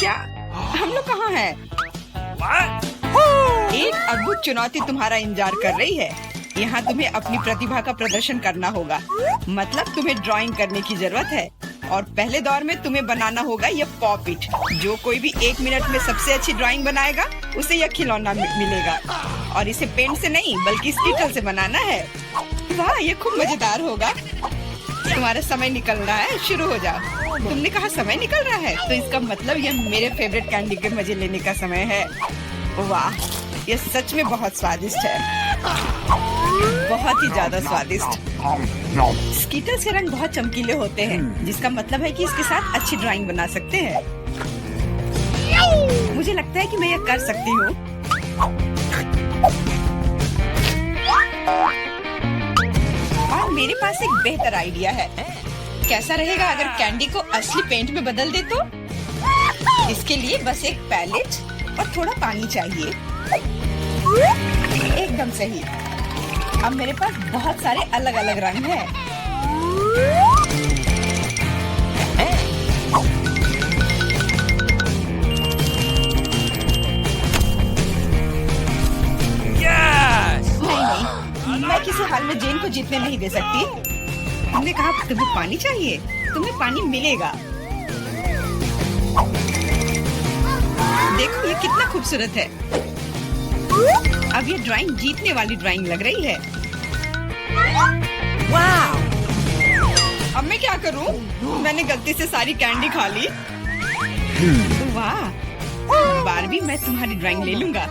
क्या हम लोग कहाँ हैं? एक अद्भुत चुनौती तुम्हारा इंतजार कर रही है। यहाँ तुम्हें अपनी प्रतिभा का प्रदर्शन करना होगा। मतलब तुम्हें ड्राइंग करने की जरूरत है और पहले दौर में तुम्हें बनाना होगा यह पॉपिट। जो कोई भी 1 मिनट में सबसे अच्छी ड्राइंग बनाएगा उसे यह खिलौना मिलेगा और इसे पेंट से नहीं बल्कि स्कीटल से बनाना है। वाह, ये खूब मजेदार होगा। तुम्हारा समय निकल रहा है, शुरू हो जाओ। तुमने कहा समय निकल रहा है, तो इसका मतलब यह मेरे फेवरेट कैंडी के मजे लेने का समय है। वाह, ये सच में बहुत स्वादिष्ट है, बहुत ही ज्यादा स्वादिष्ट। स्कीटल्स के रंग बहुत चमकीले होते हैं, जिसका मतलब है कि इसके साथ अच्छी ड्राइंग बना सकते हैं। मुझे लगता है कि मैं यह कर सकती हूँ। और मेरे पास एक बेहतर आइडिया है। कैसा रहेगा अगर कैंडी को असली पेंट में बदल दे तो? इसके लिए बस एक पैलेट और थोड़ा पानी चाहिए। एकदम सही। अब मेरे पास बहुत सारे अलग अलग रंग हैं। नहीं, मैं किसी हाल में जेन को जीतने नहीं दे सकती। तुमने कहा तुम्हें पानी चाहिए, तुम्हें पानी मिलेगा। देखो ये कितना खूबसूरत है। अब ये ड्राइंग जीतने वाली ड्राइंग लग रही है। वाह! अब मैं क्या करूं? मैंने गलती से सारी कैंडी खा ली। वाह! बारबी, मैं तुम्हारी ड्राइंग ले लूंगा।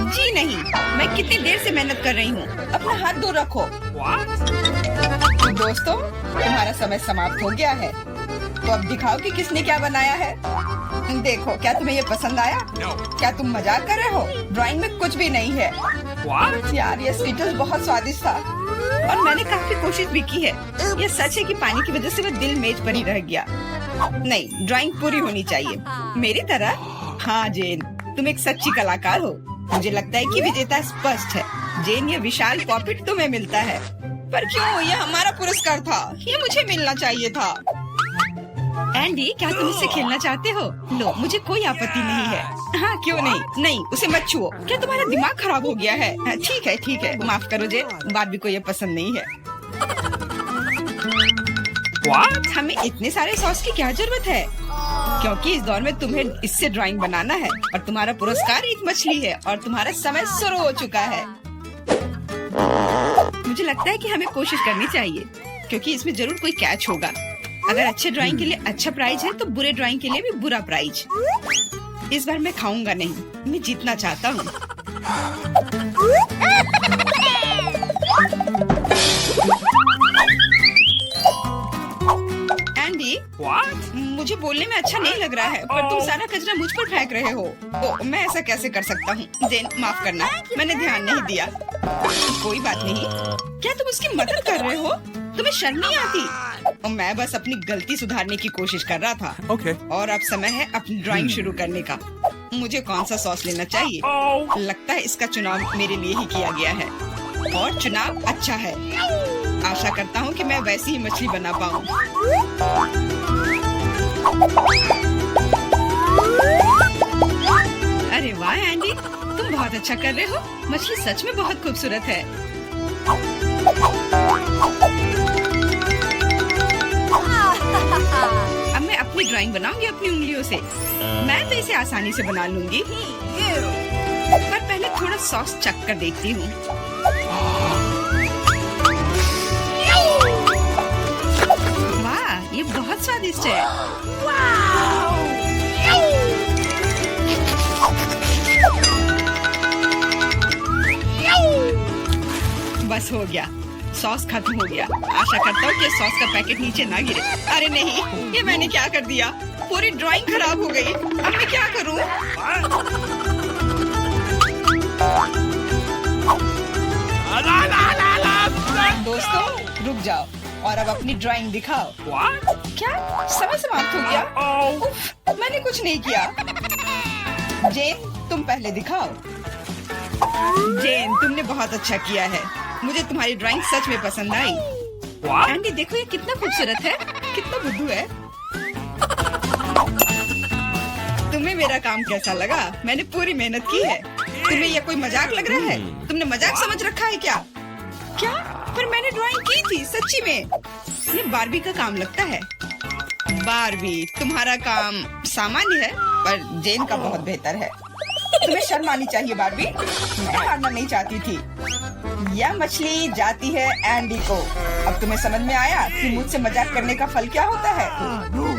जी नहीं, मैं कितनी देर से मेहनत कर रही हूँ। अपना हाथ दूर रखो। दोस्तों, तुम्हारा समय समाप्त हो गया है। तो अब दिखाओ कि किसने क्या बनाया है। देखो, क्या तुम्हें ये पसंद आया? क्या तुम मजाक कर रहे हो? ड्राइंग में कुछ भी नहीं है। यार, ये स्कीटल्स बहुत स्वादिष्ट था और मैंने काफी कोशिश भी की है। ये सच है कि पानी की वजह से वह दिल मेज पर ही रह गया। नहीं, ड्राइंग पूरी होनी चाहिए मेरी तरह। हाँ जेन, तुम एक सच्ची कलाकार हो। मुझे लगता है कि विजेता स्पष्ट है। जेन, ये विशाल पॉपिट तुम्हें मिलता है। पर क्यों? ये हमारा पुरस्कार था, ये मुझे मिलना चाहिए था। एंडी, क्या तुम इससे खेलना चाहते हो? लो, मुझे कोई आपत्ति नहीं है। हाँ, क्यों नहीं? नहीं, उसे मत छुओ। क्या तुम्हारा दिमाग खराब हो गया है? ठीक है, ठीक है, माफ करो जेन, बारबी को ये पसंद नहीं है। हमें इतने सारे सॉस की क्या जरूरत है? क्योंकि इस दौर में तुम्हें इससे ड्राइंग बनाना है और तुम्हारा पुरस्कार एक मछली है और तुम्हारा समय शुरू हो चुका है। मुझे लगता है कि हमें कोशिश करनी चाहिए, क्योंकि इसमें जरूर कोई कैच होगा। अगर अच्छे ड्राइंग के लिए अच्छा प्राइज है तो बुरे ड्राइंग के लिए भी बुरा प्राइज। इस बार मैं खाऊंगा नहीं, मैं जीतना चाहता हूँ। एंडी, मुझे बोलने में अच्छा नहीं लग रहा है, पर तुम सारा कचरा मुझ पर फेंक रहे हो। तो मैं ऐसा कैसे कर सकता हूँ? जेन, माफ करना, मैंने ध्यान नहीं दिया। कोई बात नहीं। क्या तुम उसकी मदद कर रहे हो? तुम्हें शर्म नहीं आती? और मैं बस अपनी गलती सुधारने की कोशिश कर रहा था। और अब समय है अपनी ड्राइंग शुरू करने का। मुझे कौन सा सॉस लेना चाहिए? लगता है इसका चुनाव मेरे लिए ही किया गया है और चुनाव अच्छा है। आशा करता हूँ कि मैं वैसी ही मछली बना पाऊँ। अरे वाह एंडी, तुम बहुत अच्छा कर रहे हो। मछली सच में बहुत खूबसूरत है। अब मैं अपनी ड्राइंग बनाऊंगी अपनी उंगलियों से। मैं तो इसे आसानी से बना लूंगी, पर पहले थोड़ा सॉस चख कर देखती हूँ। वाह, ये बहुत स्वादिष्ट है। बस हो गया, सॉस खत्म हो गया। आशा करता हूँ कि सॉस का पैकेट नीचे ना गिरे। अरे नहीं, ये मैंने क्या कर दिया? पूरी ड्राइंग खराब हो गई। अब मैं क्या करूँ? दोस्तों, रुक जाओ और अब अपनी ड्राइंग दिखाओ। क्या समय समाप्त हो गया? उफ, मैंने कुछ नहीं किया। जेन, तुम पहले दिखाओ। जेन, तुमने बहुत अच्छा किया है। मुझे तुम्हारी ड्राइंग सच में पसंद आई। एंडी, देखो ये कितना खूबसूरत है, कितना बुद्धू है। मेरा काम कैसा लगा? मैंने पूरी मेहनत की है। तुम्हें ये कोई मजाक लग रहा है? तुमने मजाक समझ रखा है क्या? क्या? पर मैंने ड्राइंग की थी सच्ची में। ये बारबी का काम लगता है। बारबी, तुम्हारा काम सामान्य है पर जेन का बहुत बेहतर है। तुम्हें शर्म आनी चाहिए बारबी। मैं हारना नहीं चाहती थी। यह मछली जाती है एंडी को। अब तुम्हें समझ में आया कि मुझसे मजाक करने का फल क्या होता है?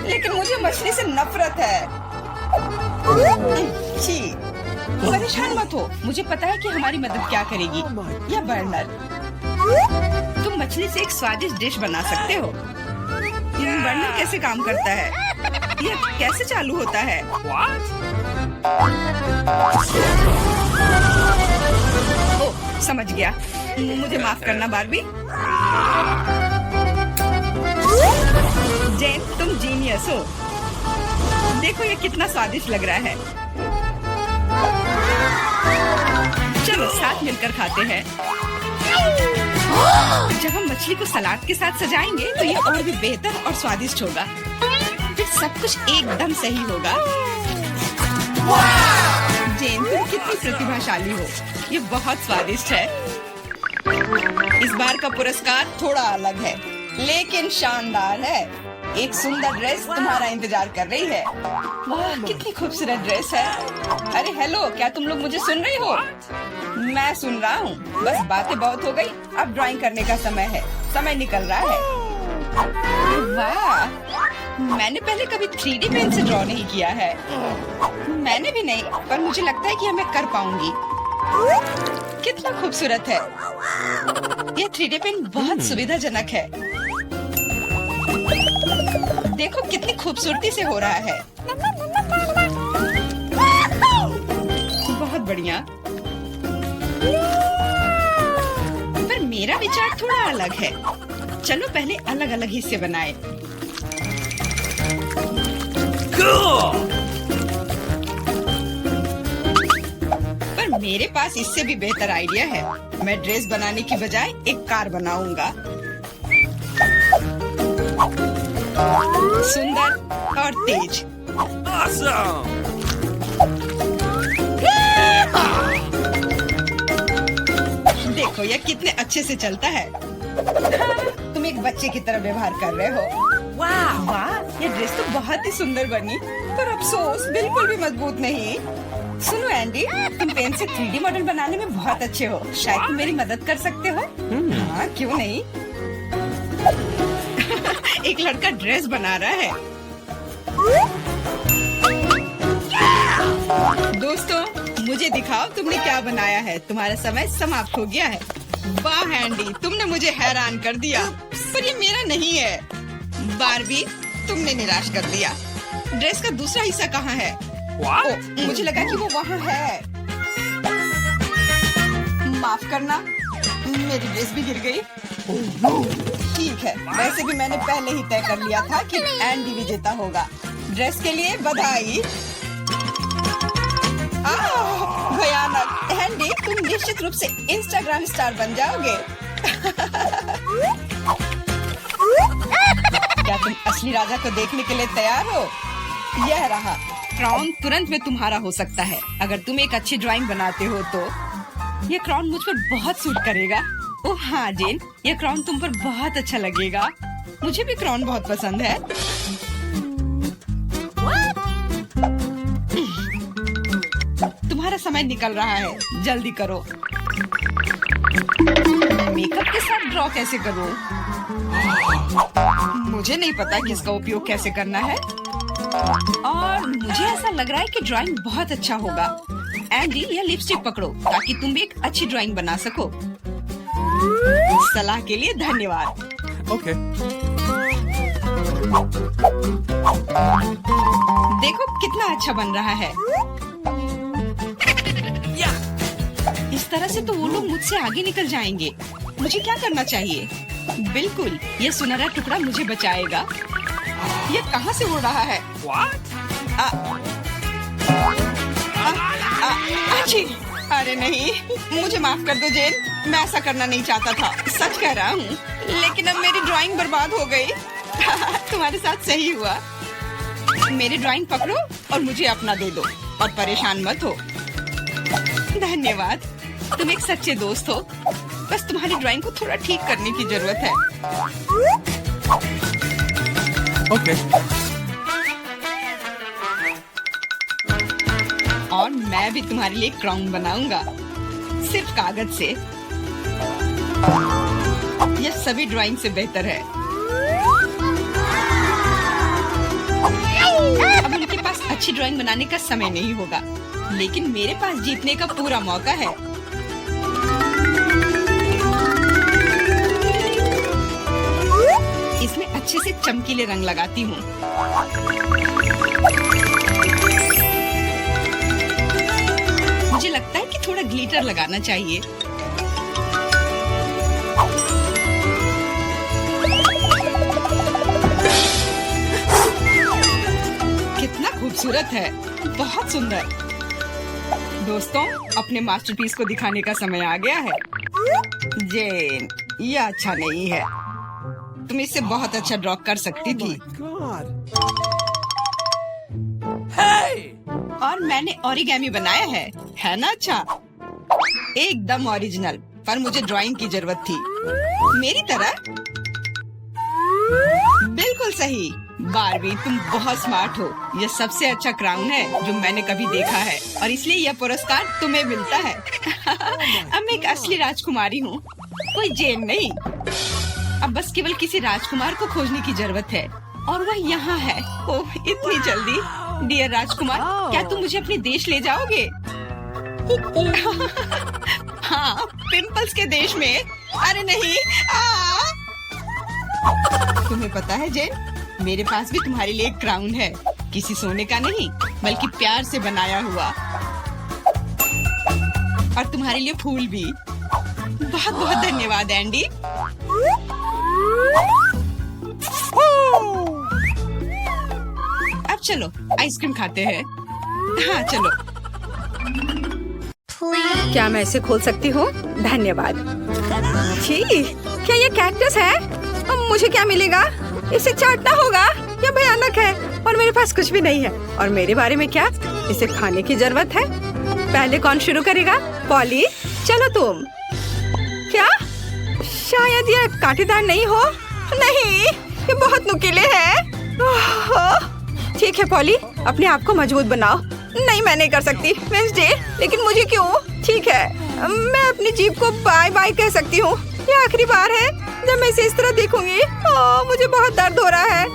लेकिन मुझे मछली से नफरत है। छी, परेशान मत हो। मुझे पता है कि हमारी मदद क्या करेगी। यह बर्नर। तुम मछली से एक स्वादिष्ट डिश बना सकते हो। बर्नर कैसे काम करता है? यह कैसे चालू होता है? ओह, समझ गया। मुझे माफ करना बारबी। जेन, तुम जीनियस हो। देखो ये कितना स्वादिष्ट लग रहा है। चलो साथ मिलकर खाते हैं। जब हम मछली को सलाद के साथ सजाएंगे तो ये और भी बेहतर और स्वादिष्ट होगा। फिर सब कुछ एकदम सही होगा। जेन, तुम कितनी प्रतिभाशाली हो। ये बहुत स्वादिष्ट है। इस बार का पुरस्कार थोड़ा अलग है लेकिन शानदार है। एक सुंदर ड्रेस तुम्हारा इंतजार कर रही है। वाह, कितनी खूबसूरत ड्रेस है। अरे हेलो, क्या तुम लोग मुझे सुन रही हो? मैं सुन रहा हूँ। बस बातें बहुत हो गई। अब ड्राइंग करने का समय है। समय निकल रहा है। वाह, मैंने पहले कभी 3D पेन से ड्रॉ नहीं किया है। मैंने भी नहीं, पर मुझे लगता है कि मैं कर पाऊंगी। कितना खूबसूरत है। यह 3D पेन बहुत सुविधाजनक है। देखो कितनी खूबसूरती से हो रहा है। बहुत बढ़िया। पर मेरा विचार थोड़ा अलग है। चलो पहले अलग अलग हिस्से बनाएं। पर मेरे पास इससे भी बेहतर आइडिया है। मैं ड्रेस बनाने की बजाय एक कार बनाऊंगा। सुंदर और तेज। देखो यह कितने अच्छे से चलता है। तुम एक बच्चे की तरह व्यवहार कर रहे हो। वाह वाह, ये ड्रेस तो बहुत ही सुंदर बनी, पर अफसोस बिल्कुल भी मजबूत नहीं। सुनो एंडी, तुम पेन से 3D मॉडल बनाने में बहुत अच्छे हो। शायद तुम मेरी मदद कर सकते हो। हाँ, क्यों नहीं। एक लड़का ड्रेस बना रहा है। दोस्तों, मुझे दिखाओ तुमने क्या बनाया है। तुम्हारा समय समाप्त हो गया है। वाह एंडी, तुमने मुझे हैरान कर दिया। पर ये मेरा नहीं है। बारबी, तुमने निराश कर दिया। ड्रेस का दूसरा हिस्सा कहाँ है? ओ, मुझे लगा कि वो वहाँ है। माफ करना, मेरी ड्रेस भी गिर गई। ठीक है, वैसे भी मैंने पहले ही तय कर लिया था कि एंडी विजेता होगा। ड्रेस के लिए बधाई। भयानक। एंडी, तुम निश्चित रूप से इंस्टाग्राम स्टार बन जाओगे। क्या तुम असली राजा को देखने के लिए तैयार हो? यह रहा क्राउन। तुरंत में तुम्हारा हो सकता है अगर तुम एक अच्छी ड्राइंग बनाते हो तो। यह क्राउन मुझ पर बहुत सूट करेगा। ओह हाँ जेन, यह क्राउन तुम पर बहुत अच्छा लगेगा। मुझे भी क्राउन बहुत पसंद है। तुम्हारा समय निकल रहा है, जल्दी करो। मेकअप के साथ ड्रॉ कैसे करूं? मुझे नहीं पता कि इसका उपयोग कैसे करना है। और मुझे ऐसा लग रहा है कि ड्राइंग बहुत अच्छा होगा। एंडी, यह लिपस्टिक पकड़ो ताकि तुम भी एक अच्छी ड्राइंग बना सको। सलाह के लिए धन्यवाद। ओके। देखो कितना अच्छा बन रहा है। इस तरह से तो वो लोग मुझसे आगे निकल जाएंगे। मुझे क्या करना चाहिए? बिल्कुल, ये सुनहरा टुकड़ा मुझे बचाएगा। ये कहाँ से उड़ रहा है? अच्छी। अरे नहीं, मुझे माफ कर दो जेन, मैं ऐसा करना नहीं चाहता था। सच कह रहा हूँ, लेकिन अब मेरी ड्राइंग बर्बाद हो गई। तुम्हारे साथ सही हुआ। मेरी ड्राइंग पकड़ो और मुझे अपना दे दो और परेशान मत हो। धन्यवाद, तुम एक सच्चे दोस्त हो। बस तुम्हारी ड्राइंग को थोड़ा ठीक करने की जरूरत है। ओके। और मैं भी तुम्हारे लिए क्राउन बनाऊंगा, सिर्फ कागज से। यह सभी ड्राइंग से बेहतर है। अब उनके पास अच्छी ड्राइंग बनाने का समय नहीं होगा, लेकिन मेरे पास जीतने का पूरा मौका है। इसमें अच्छे से चमकीले रंग लगाती हूँ। मुझे लगता है कि थोड़ा ग्लिटर लगाना चाहिए। कितना खूबसूरत है, बहुत सुंदर। दोस्तों, अपने मास्टरपीस को दिखाने का समय आ गया है। जेन, यह अच्छा नहीं है। तुम इससे बहुत अच्छा ड्रॉ कर सकती थी। और मैंने ओरिगेमी बनाया है ना? अच्छा, एकदम ओरिजिनल। पर मुझे ड्राइंग की जरूरत थी, मेरी तरह। बिल्कुल सही बारबी, तुम बहुत स्मार्ट हो। यह सबसे अच्छा क्राउन है जो मैंने कभी देखा है, और इसलिए यह पुरस्कार तुम्हें मिलता है। अब मैं एक असली राजकुमारी हूँ, कोई जेन नहीं। अब बस केवल किसी राजकुमार को खोजने की जरूरत है, और वह यहाँ है। ओह, इतनी जल्दी। डियर राजकुमार, क्या तुम मुझे अपने देश ले जाओगे? हाँ, पिंपल्स के देश में। अरे नहीं। तुम्हें पता है जेन, मेरे पास भी तुम्हारे लिए एक क्राउन है। किसी सोने का नहीं, बल्कि प्यार से बनाया हुआ। और तुम्हारे लिए फूल भी। बहुत बहुत धन्यवाद एंडी। अब चलो आइसक्रीम खाते हैं। हाँ चलो। क्या मैं इसे खोल सकती हूँ? धन्यवाद। छी, क्या ये कैक्टस है? अब मुझे क्या मिलेगा? इसे चाटना होगा। यह भयानक है और मेरे पास कुछ भी नहीं है। और मेरे बारे में क्या? इसे खाने की जरूरत है। पहले कौन शुरू करेगा? पॉली, चलो तुम। क्या? शायद ये कांटेदार नहीं हो। नहीं, ये बहुत नुकीले हैं। ठीक है पॉली, अपने आप को मजबूत बनाओ। नहीं, मैं नहीं कर सकती वेंसडे, लेकिन मुझे क्यों? ठीक है, मैं अपनी जीभ को बाय बाय कह सकती हूँ। ये आखिरी बार है जब मैं इसे इस तरह देखूंगी। मुझे बहुत दर्द हो रहा है।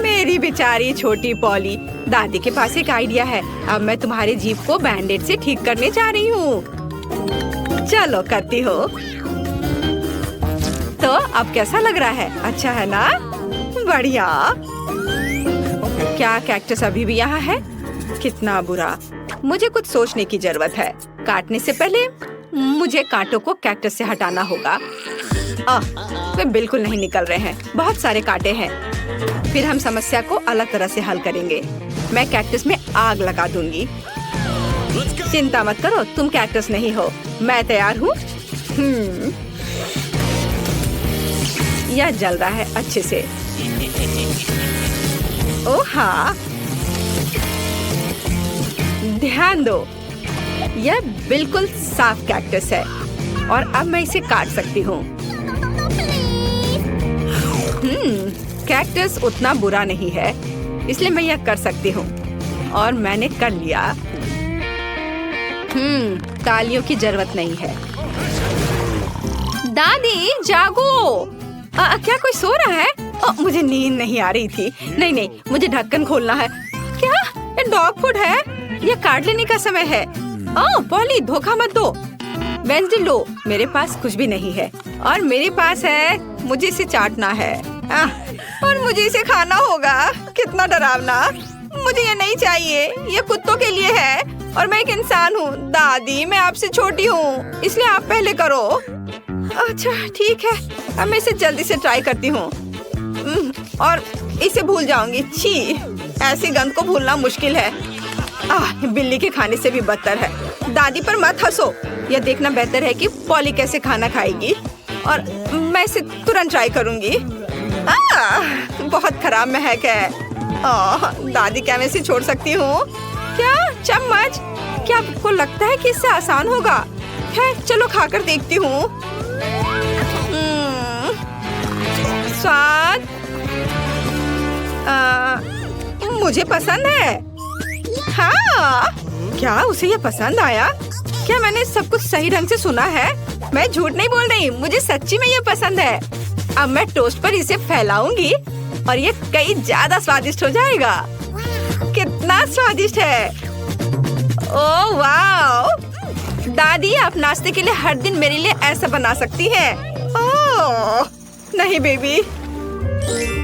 मेरी बेचारी छोटी पॉली। दादी के पास एक आइडिया है। अब मैं तुम्हारी जीभ को बैंडेड से ठीक करने जा रही हूँ। चलो करती हो। तो अब कैसा लग रहा है? अच्छा है ना? बढ़िया। क्या कैक्टस अभी भी यहाँ है? कितना बुरा। मुझे कुछ सोचने की जरूरत है। काटने से पहले मुझे कांटों को कैक्टस से हटाना होगा। वे बिल्कुल नहीं निकल रहे हैं। बहुत सारे कांटे हैं। फिर हम समस्या को अलग तरह से हल करेंगे। मैं कैक्टस में आग लगा दूंगी। चिंता मत करो, तुम कैक्टस नहीं हो। मैं तैयार हूँ। यह जल रहा है अच्छे से। ओह हाँ, ध्यान दो, यह बिल्कुल साफ कैक्टस है और अब मैं इसे काट सकती हूँ। कैक्टस उतना बुरा नहीं है, इसलिए मैं यह कर सकती हूँ और मैंने कर लिया। तालियों की जरूरत नहीं है। दादी जागो। क्या कोई सो रहा है? मुझे नींद नहीं आ रही थी। नहीं, मुझे ढक्कन खोलना है। क्या ये डॉग फूड है? ये काट लेने का समय है। पॉली, धोखा मत दो। वेंसडे लो, मेरे पास कुछ भी नहीं है और मेरे पास है। मुझे इसे चाटना है और मुझे इसे खाना होगा। कितना डरावना। मुझे ये नहीं चाहिए। ये कुत्तों के लिए है और मैं एक इंसान हूँ। दादी, मैं आपसे छोटी हूँ, इसलिए आप पहले करो। अच्छा ठीक है, अब मैं इसे जल्दी से ट्राई करती हूँ और इसे भूल जाऊंगी। छी, ऐसी गंध को भूलना मुश्किल है। बिल्ली के खाने से भी बदतर है। दादी पर मत हंसो। यह देखना बेहतर है कि पॉली कैसे खाना खाएगी और मैं इसे तुरंत ट्राई करूंगी। बहुत खराब महक है। दादी क्या मैं इसे छोड़ सकती हूँ? क्या चम्मच? क्या आपको लगता है कि इससे आसान होगा? खैर चलो खाकर देखती हूँ। स्वाद मुझे पसंद है। हाँ, क्या उसे ये पसंद आया? क्या मैंने सब कुछ सही ढंग से सुना है? मैं झूठ नहीं बोल रही, मुझे सच्ची में ये पसंद है। अब मैं टोस्ट पर इसे फैलाऊंगी और ये कई ज्यादा स्वादिष्ट हो जाएगा। कितना स्वादिष्ट है! ओह वाह! दादी आप नाश्ते के लिए हर दिन मेरे लिए ऐसा बना सकती हैं। ओह नहीं बेबी।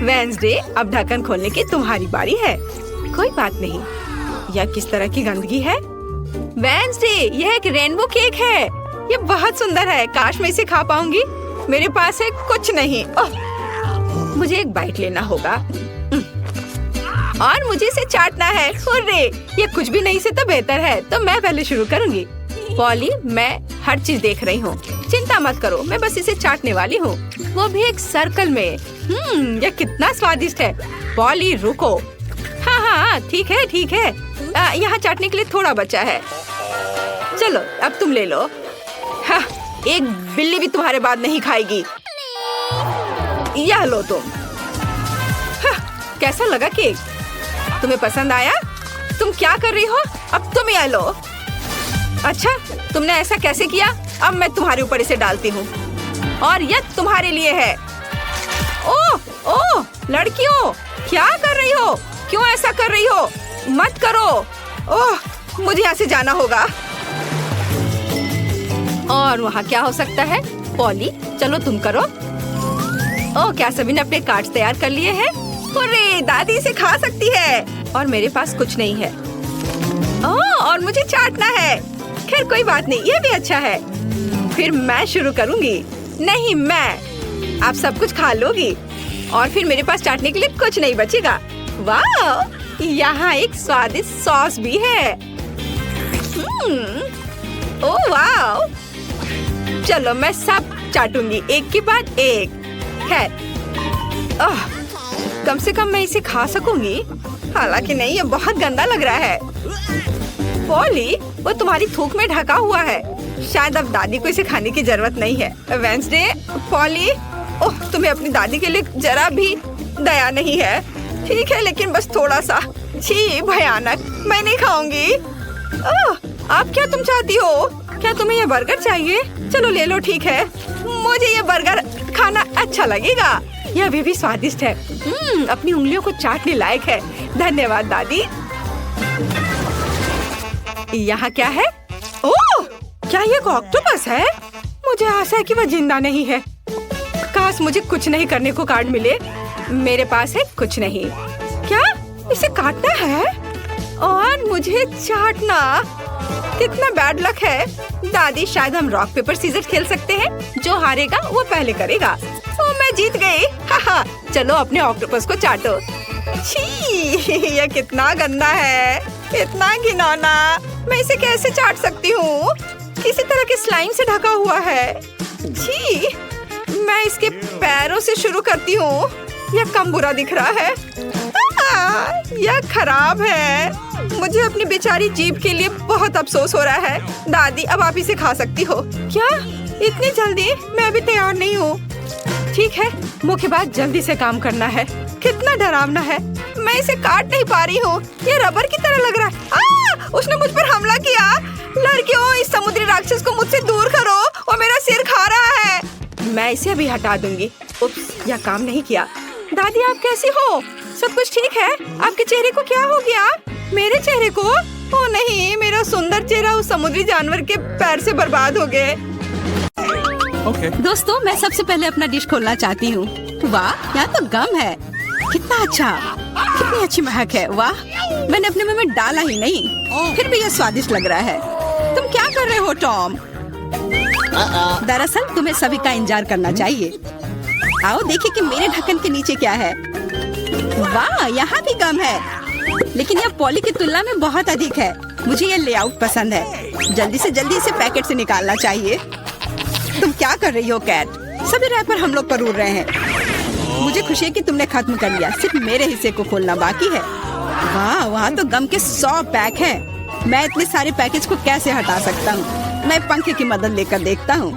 वेंसडे, अब ढक्कन खोलने की तुम्हारी बारी है। कोई बात नहीं। यह किस तरह की गंदगी है? वेंसडे, यह एक रेनबो केक है। ये बहुत सुंदर है। काश मैं इसे खा पाऊंगी। मेरे पास है कुछ नहीं। ओह, मुझे एक बाइट लेना होगा और मुझे इसे चाटना है। हुर्रे! ये कुछ भी नहीं से तो बेहतर है। तो मैं पहले शुरू करूंगी। पॉली, मैं हर चीज देख रही हूँ। चिंता मत करो, मैं बस इसे चाटने वाली हूँ, वो भी एक सर्कल में। यह कितना स्वादिष्ट है। पॉली रुको। हाँ हाँ ठीक है ठीक है। यहाँ चाटने के लिए थोड़ा बचा है। चलो अब तुम ले लो। हाँ, एक बिल्ली भी तुम्हारे बाद नहीं खाएगी। यह लो तुम। हाँ, कैसा लगा केक? तुम्हें पसंद आया? तुम क्या कर रही हो? अब तुम यह लो। अच्छा, तुमने ऐसा कैसे किया? अब मैं तुम्हारे ऊपर इसे डालती हूँ और यह तुम्हारे लिए है। ओह ओह, लड़कियों क्या कर रही हो? क्यों ऐसा कर रही हो? मत करो। ओह, मुझे यहाँ से जाना होगा। और वहाँ क्या हो सकता है? पॉली चलो तुम करो। ओह, क्या सभी ने अपने कार्ड्स तैयार कर लिए हैं? अरे दादी इसे खा सकती है और मेरे पास कुछ नहीं है। ओह, और मुझे चाटना है। खैर कोई बात नहीं, ये भी अच्छा है। फिर मैं शुरू करूंगी। नहीं, मैं। आप सब कुछ खा लोगी और फिर मेरे पास चाटने के लिए कुछ नहीं बचेगा। वाह, यहाँ एक स्वादिष्ट सॉस भी है। ओह वाह! चलो मैं सब चाटूंगी एक के बाद एक। खैर, कम से कम मैं इसे खा सकूंगी। हालांकि नहीं, ये बहुत गंदा लग रहा है। पॉली, वो तुम्हारी थूक में ढका हुआ है। शायद अब दादी को इसे खाने की जरूरत नहीं है। वेंसडे, पॉली, ओह, तुम्हें अपनी दादी के लिए जरा भी दया नहीं है। ठीक है, लेकिन बस थोड़ा सा। छी, भयानक। मैं नहीं खाऊंगी। आप क्या तुम चाहती हो? क्या तुम्हें ये बर्गर चाहिए? चलो ले लो। ठीक है, मुझे ये बर्गर खाना अच्छा लगेगा। यह अभी भी स्वादिष्ट है। अपनी उंगलियों को चाटने लायक है। धन्यवाद दादी। यहाँ क्या है? ओह, क्या ये ऑक्टोपस है? मुझे आशा है कि वह जिंदा नहीं है। काश मुझे कुछ नहीं करने को कार्ड मिले। मेरे पास है कुछ नहीं। क्या इसे काटना है और मुझे चाटना? कितना बैड लक है। दादी, शायद हम रॉक पेपर सीजर खेल सकते हैं। जो हारेगा वो पहले करेगा। ओ, मैं जीत गई। हाँ, चलो अपने ऑक्टोपस को चाटो। छी, यह कितना गंदा है, इतना घिनौना। मैं इसे कैसे चाट सकती हूँ? किसी तरह के स्लाइम से ढका हुआ है। छी, मैं इसके पैरों से शुरू करती हूँ। यह कम बुरा दिख रहा है। यह खराब है। मुझे अपनी बेचारी जीभ के लिए बहुत अफसोस हो रहा है। दादी, अब आप इसे खा सकती हो। क्या इतनी जल्दी? मैं अभी तैयार नहीं हूँ। ठीक है, मुख्यबात जल्दी से काम करना है। कितना डरावना है। मैं इसे काट नहीं पा रही हूँ। ये रबर की तरह लग रहा है। उसने मुझ पर हमला किया। लड़कियों, इस समुद्री राक्षस को मुझसे दूर करो, वो मेरा सिर खा रहा है। मैं इसे अभी हटा दूंगी। उप्स, यह काम नहीं किया। दादी, आप कैसी हो? सब कुछ ठीक है? आपके चेहरे को क्या हो गया? मेरे चेहरे को? ओ नहीं, मेरा सुंदर चेहरा उस समुद्री जानवर के पैर से बर्बाद हो गए। दोस्तों, मैं सबसे पहले अपना डिश खोलना चाहती हूँ। वाह, यहाँ तो गम है। कितना अच्छा, कितनी अच्छी महक है। वाह, मैंने अपने मुंह में डाला ही नहीं, फिर भी यह स्वादिष्ट लग रहा है। तुम क्या कर रहे हो टॉम? दरअसल तुम्हें सभी का इंतजार करना चाहिए। आओ देखिए कि मेरे ढक्कन के नीचे क्या है। वाह, यहाँ भी गम है, लेकिन यह पॉली की तुलना में बहुत अधिक है। मुझे यह लेआउट पसंद है। जल्दी से जल्दी इसे पैकेट से निकालना चाहिए। तुम क्या कर रही हो कैट? सभी रैपर हम लोग पर उड़ रहे हैं। मुझे खुशी है कि तुमने खत्म कर लिया। सिर्फ मेरे हिस्से को खोलना बाकी है। वाह, वहाँ तो गम के 100 पैक हैं। मैं इतने सारे पैकेज को कैसे हटा सकता हूँ? मैं पंखे की मदद लेकर देखता हूँ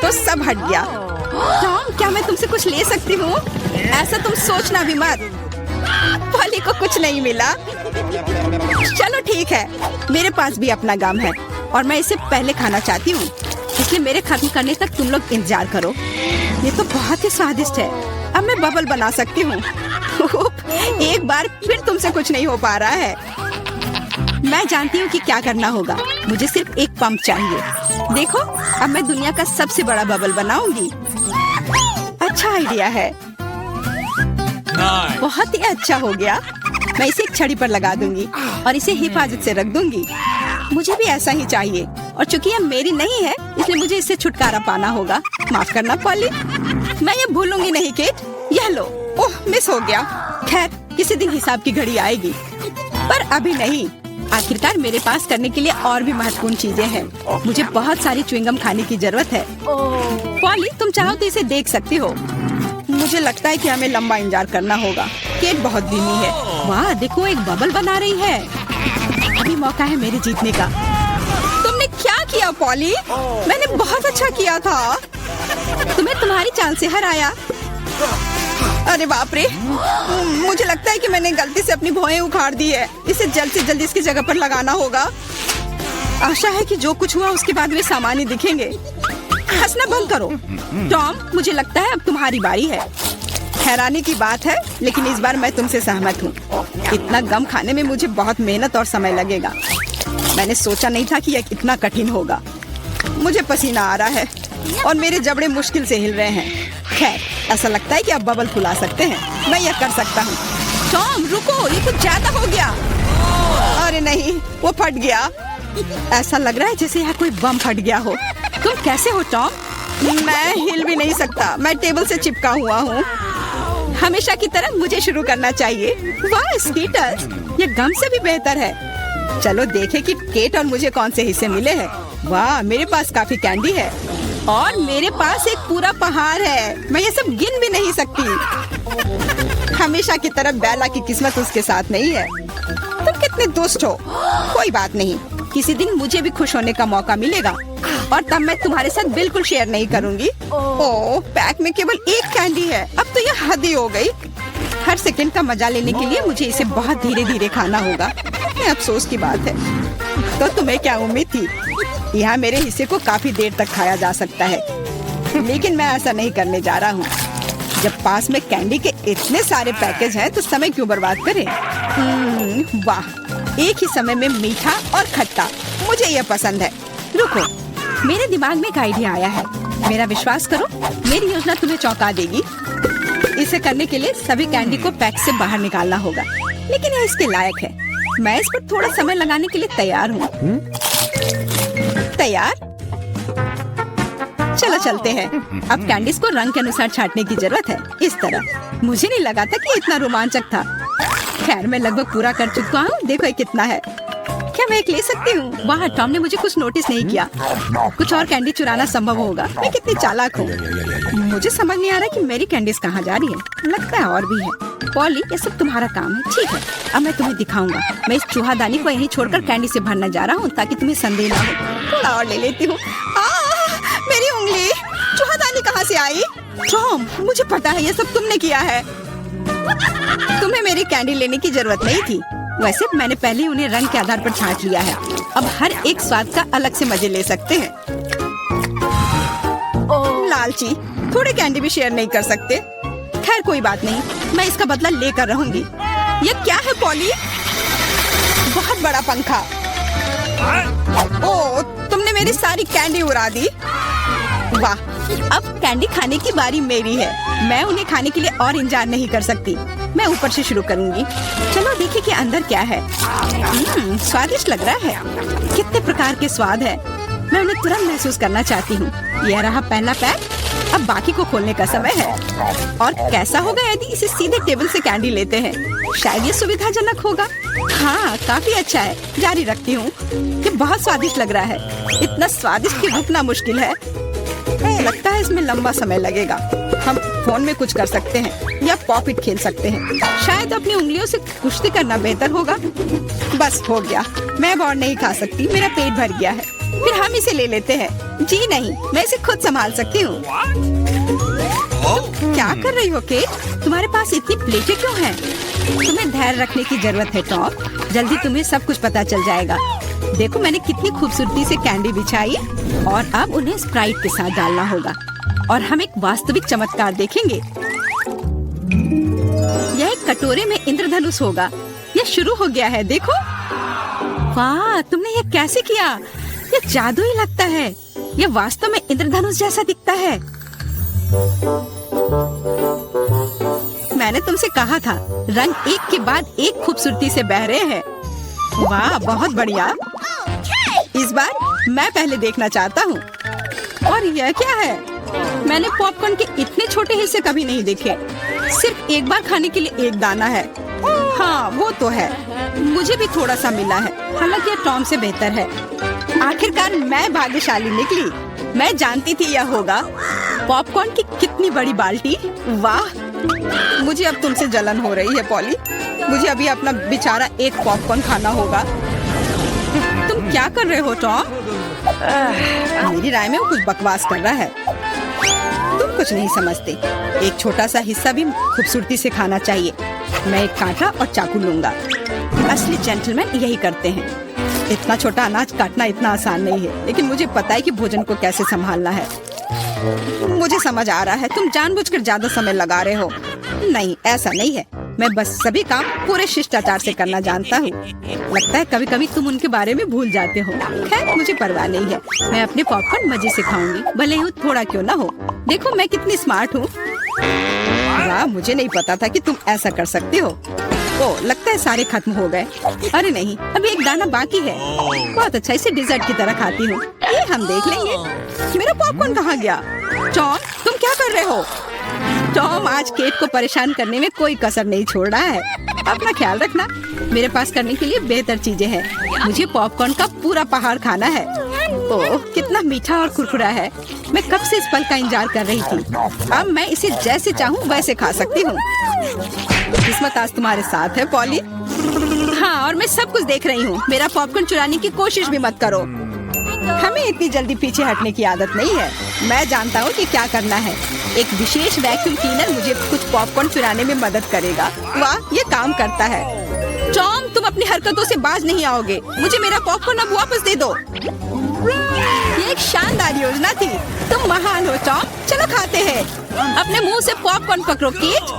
तो सब हट गया। टॉम, क्या मैं तुमसे कुछ ले सकती हूँ? ऐसा तुम सोचना भी मत। पॉली को कुछ नहीं मिला। चलो ठीक है, मेरे पास भी अपना गम है और मैं इसे पहले खाना चाहती हूँ, इसलिए मेरे खत्म करने तक तुम लोग इंतजार करो। ये तो बहुत ही स्वादिष्ट है। अब मैं बबल बना सकती हूँ। एक बार फिर तुमसे कुछ नहीं हो पा रहा है। मैं जानती हूँ कि क्या करना होगा। मुझे सिर्फ एक पंप चाहिए। देखो, अब मैं दुनिया का सबसे बड़ा बबल बनाऊंगी। अच्छा आइडिया है। बहुत ही अच्छा हो गया। मैं इसे एक छड़ी पर लगा दूंगी और इसे हिफाजत से रख दूंगी। मुझे भी ऐसा ही चाहिए और चूंकि यह मेरी नहीं है इसलिए मुझे इससे छुटकारा पाना होगा। माफ करना पॉली, मैं ये भूलूंगी नहीं केट। यह लो। ओह, मिस हो गया। खैर, किसी दिन हिसाब की घड़ी आएगी, पर अभी नहीं। आखिरकार मेरे पास करने के लिए और भी महत्वपूर्ण चीजें हैं। मुझे बहुत सारी च्युइंगम खाने की जरूरत है। पॉली, तुम चाहो तो इसे देख सकती हो। मुझे लगता है कि हमें लंबा इंतजार करना होगा। केट बहुत धीमी है। वाह, देखो, एक बबल बना रही है। अभी मौका है मेरे जीतने का। तुमने क्या किया पॉली? मैंने बहुत अच्छा किया था। तुम्हें तुम्हारी चाल से हराया। अरे बाप रे, मुझे लगता है कि मैंने गलती से अपनी भौहें उखाड़ दी है। इसे जल्द से जल्द इसकी जगह पर लगाना होगा। आशा है कि जो कुछ हुआ उसके बाद वे सामान्य दिखेंगे। हंसना बंद करो। टॉम, मुझे लगता है अब तुम्हारी बारी है। हैरानी की बात है, लेकिन इस बार मैं तुमसे सहमत हूँ। इतना गम खाने में मुझे बहुत मेहनत और समय लगेगा। मैंने सोचा नहीं था कि यह इतना कठिन होगा। मुझे पसीना आ रहा है और मेरे जबड़े मुश्किल से हिल रहे हैं। खैर, ऐसा लगता है कि अब बबल फुला सकते हैं। मैं यह कर सकता हूँ। टॉम, रुको, ये कुछ ज्यादा हो गया। अरे नहीं, वो फट गया। ऐसा लग रहा है जैसे यहाँ कोई बम फट गया हो। तुम कैसे हो टॉम? मैं हिल भी नहीं सकता। मैं टेबल से चिपका हुआ हूँ। हमेशा की तरह मुझे शुरू करना चाहिए। वाह स्कीटर्स, ये गम से भी बेहतर है। चलो देखें कि केट और मुझे कौन से हिस्से मिले हैं। वाह, मेरे पास काफी कैंडी है और मेरे पास एक पूरा पहाड़ है। मैं ये सब गिन भी नहीं सकती। हमेशा की तरह बेला की किस्मत उसके साथ नहीं है। तुम कितने दुष्ट हो। कोई बात नहीं, किसी दिन मुझे भी खुश होने का मौका मिलेगा और तब मैं तुम्हारे साथ बिल्कुल शेयर नहीं करूंगी। ओह, पैक में केवल एक कैंडी है। अब तो यह हद ही हो गई। हर सेकंड का मजा लेने के लिए मुझे इसे बहुत धीरे धीरे खाना होगा। ये अफसोस की बात है। तो तुम्हें क्या उम्मीद थी? यहाँ मेरे हिस्से को काफी देर तक खाया जा सकता है, लेकिन मैं ऐसा नहीं करने जा रहा हूँ। जब पास में कैंडी के इतने सारे पैकेज हैं, तो समय क्यों बर्बाद करें? वाह, एक ही समय में मीठा और खट्टा, मुझे यह पसंद है। रुको, मेरे दिमाग में एक आइडिया आया है। मेरा विश्वास करो, मेरी योजना तुम्हें चौंका देगी। इसे करने के लिए सभी कैंडी को पैक से बाहर निकालना होगा, लेकिन यह इसके लायक है। मैं इस पर थोड़ा समय लगाने के लिए तैयार हूँ। तैयार? चलो चलते हैं। अब कैंडीज को रंग के अनुसार छांटने की जरूरत है। इस तरह। मुझे नहीं लगा था कि इतना रोमांचक था। खैर, मैं लगभग पूरा कर चुका हूँ। देखो ये कितना है। क्या मैं एक ले सकती हूँ? वाह, टॉम ने मुझे कुछ नोटिस नहीं किया। कुछ और कैंडी चुराना संभव होगा। मैं कितनी चालाक हूँ। मुझे समझ नहीं आ रहा कि मेरी कैंडीज कहाँ जा रही है। लगता है और भी है। पॉली, ये सब तुम्हारा काम है। ठीक है, अब मैं तुम्हें दिखाऊंगा। मैं इस चूहादानी को यहीं छोड़कर कैंडी से भरने जा रहा हूँ, ताकि तुम्हें संदेह ना हो। थोड़ा और ले लेती हूँ। मेरी उंगली। चूहादानी कहाँ से आई? टॉम, मुझे पता है ये सब तुमने किया है। तुम्हें मेरी कैंडी लेने की जरूरत नहीं थी। वैसे मैंने पहले ही उन्हें रंग के आधार पर छांट लिया है। अब हर एक स्वाद का अलग से मजे ले सकते हैं। लालची, थोड़े कैंडी भी शेयर नहीं कर सकते। खैर कोई बात नहीं, मैं इसका बदला लेकर रहूंगी। ये क्या है पॉली? बहुत बड़ा पंखा। ओह, तुमने मेरी सारी कैंडी उड़ा दी। वाह, अब कैंडी खाने की बारी मेरी है। मैं उन्हें खाने के लिए और इंतजार नहीं कर सकती। मैं ऊपर से शुरू करूंगी। चलो देखिए कि अंदर क्या है। स्वादिष्ट लग रहा है। कितने प्रकार के स्वाद है। मैं उन्हें तुरंत महसूस करना चाहती हूँ। यह रहा पहला पैक। अब बाकी को खोलने का समय है। और कैसा होगा यदि इसे सीधे टेबल से कैंडी लेते हैं? शायद ये सुविधाजनक होगा। हाँ, काफी अच्छा है। जारी रखती हूँ। ये बहुत स्वादिष्ट लग रहा है। इतना स्वादिष्ट कि रुकना मुश्किल है। लगता है इसमें लंबा समय लगेगा। हम फोन में कुछ कर सकते हैं या पॉपिट खेल सकते हैं। शायद अपनी उंगलियों से कुश्ती करना बेहतर होगा। बस हो गया, मैं अब और नहीं खा सकती, मेरा पेट भर गया है। फिर हम इसे ले लेते हैं। जी नहीं, मैं इसे खुद संभाल सकती हूँ। क्या कर रही हो केट? तुम्हारे पास इतनी प्लेटें क्यों हैं? तुम्हें धैर्य रखने की जरूरत है टॉम, जल्दी तुम्हें सब कुछ पता चल जाएगा। देखो मैंने कितनी खूबसूरती से कैंडी बिछाई और अब उन्हें स्प्राइट के साथ डालना होगा और हम एक वास्तविक चमत्कार देखेंगे। यह एक कटोरे में इंद्रधनुष होगा। यह शुरू हो गया है, देखो। वाह, तुमने यह कैसे किया? यह जादू ही लगता है। यह वास्तव में इंद्रधनुष जैसा दिखता है। मैंने तुमसे कहा था, रंग एक के बाद एक खूबसूरती से बह रहे हैं। वाह, बहुत बढ़िया। इस बार मैं पहले देखना चाहता हूँ। और यह क्या है? मैंने पॉपकॉर्न के इतने छोटे हिस्से कभी नहीं देखे। सिर्फ एक बार खाने के लिए एक दाना है। हाँ, वो तो है। मुझे भी थोड़ा सा मिला है, हालांकि यह टॉम से बेहतर है। आखिरकार मैं भाग्यशाली निकली। मैं जानती थी यह होगा। पॉपकॉर्न की कितनी बड़ी बाल्टी। वाह, मुझे अब तुमसे जलन हो रही है पॉली। मुझे अभी अपना बेचारा एक पॉपकॉर्न खाना होगा। तुम क्या कर रहे हो टॉम? मेरी राय में वो कुछ बकवास कर रहा है। तुम कुछ नहीं समझते। एक छोटा सा हिस्सा भी खूबसूरती से खाना चाहिए। मैं एक कांटा और चाकू लूंगा। असली जेंटलमैन यही करते हैं। इतना छोटा अनाज काटना इतना आसान नहीं है, लेकिन मुझे पता है कि भोजन को कैसे संभालना है। मुझे समझ आ रहा है, तुम जानबूझकर ज्यादा समय लगा रहे हो। नहीं, ऐसा नहीं है। मैं बस सभी काम पूरे शिष्टाचार से करना जानता हूँ। लगता है कभी कभी तुम उनके बारे में भूल जाते हो। खैर, मुझे परवाह नहीं है। मैं अपने पॉपकॉर्न मजे से खाऊंगी, भले ही थोड़ा क्यों ना हो। देखो मैं कितनी स्मार्ट हूँ। वाह, मुझे नहीं पता था कि तुम ऐसा कर सकते हो। ओह, लगता है सारे खत्म हो गए। अरे नहीं, अभी एक दाना बाकी है। बहुत अच्छा, इसे डिजर्ट की तरह खाती हूँ। ये हम देख लेंगे। मेरा पॉपकॉर्न कहाँ गया? टॉम, तुम क्या कर रहे हो? टॉम आज केट को परेशान करने में कोई कसर नहीं छोड़ रहा है। अपना ख्याल रखना। मेरे पास करने के लिए बेहतर चीजें हैं। मुझे पॉपकॉर्न का पूरा पहाड़ खाना है। ओह, कितना मीठा और कुरकुरा है। मैं कब से इस पल का इंतजार कर रही थी। अब मैं इसे जैसे चाहूँ वैसे खा सकती हूँ। किस्मत आज तुम्हारे साथ है पॉली। हाँ, और मैं सब कुछ देख रही हूँ। मेरा पॉपकॉर्न चुराने की कोशिश भी मत करो। हमें इतनी जल्दी पीछे हटने की आदत नहीं है। मैं जानता हूँ कि क्या करना है। एक विशेष वैक्यूम क्लीनर मुझे कुछ पॉपकॉर्न चुराने में मदद करेगा। वाह, ये काम करता है। टॉम, तुम अपनी हरकतों से बाज नहीं आओगे। मुझे मेरा पॉपकॉर्न अब वापस दे दो। ये एक शानदार योजना थी। तुम महान हो टॉम। चलो खाते हैं। अपने मुंह से पॉपकॉर्न पकड़ो केट।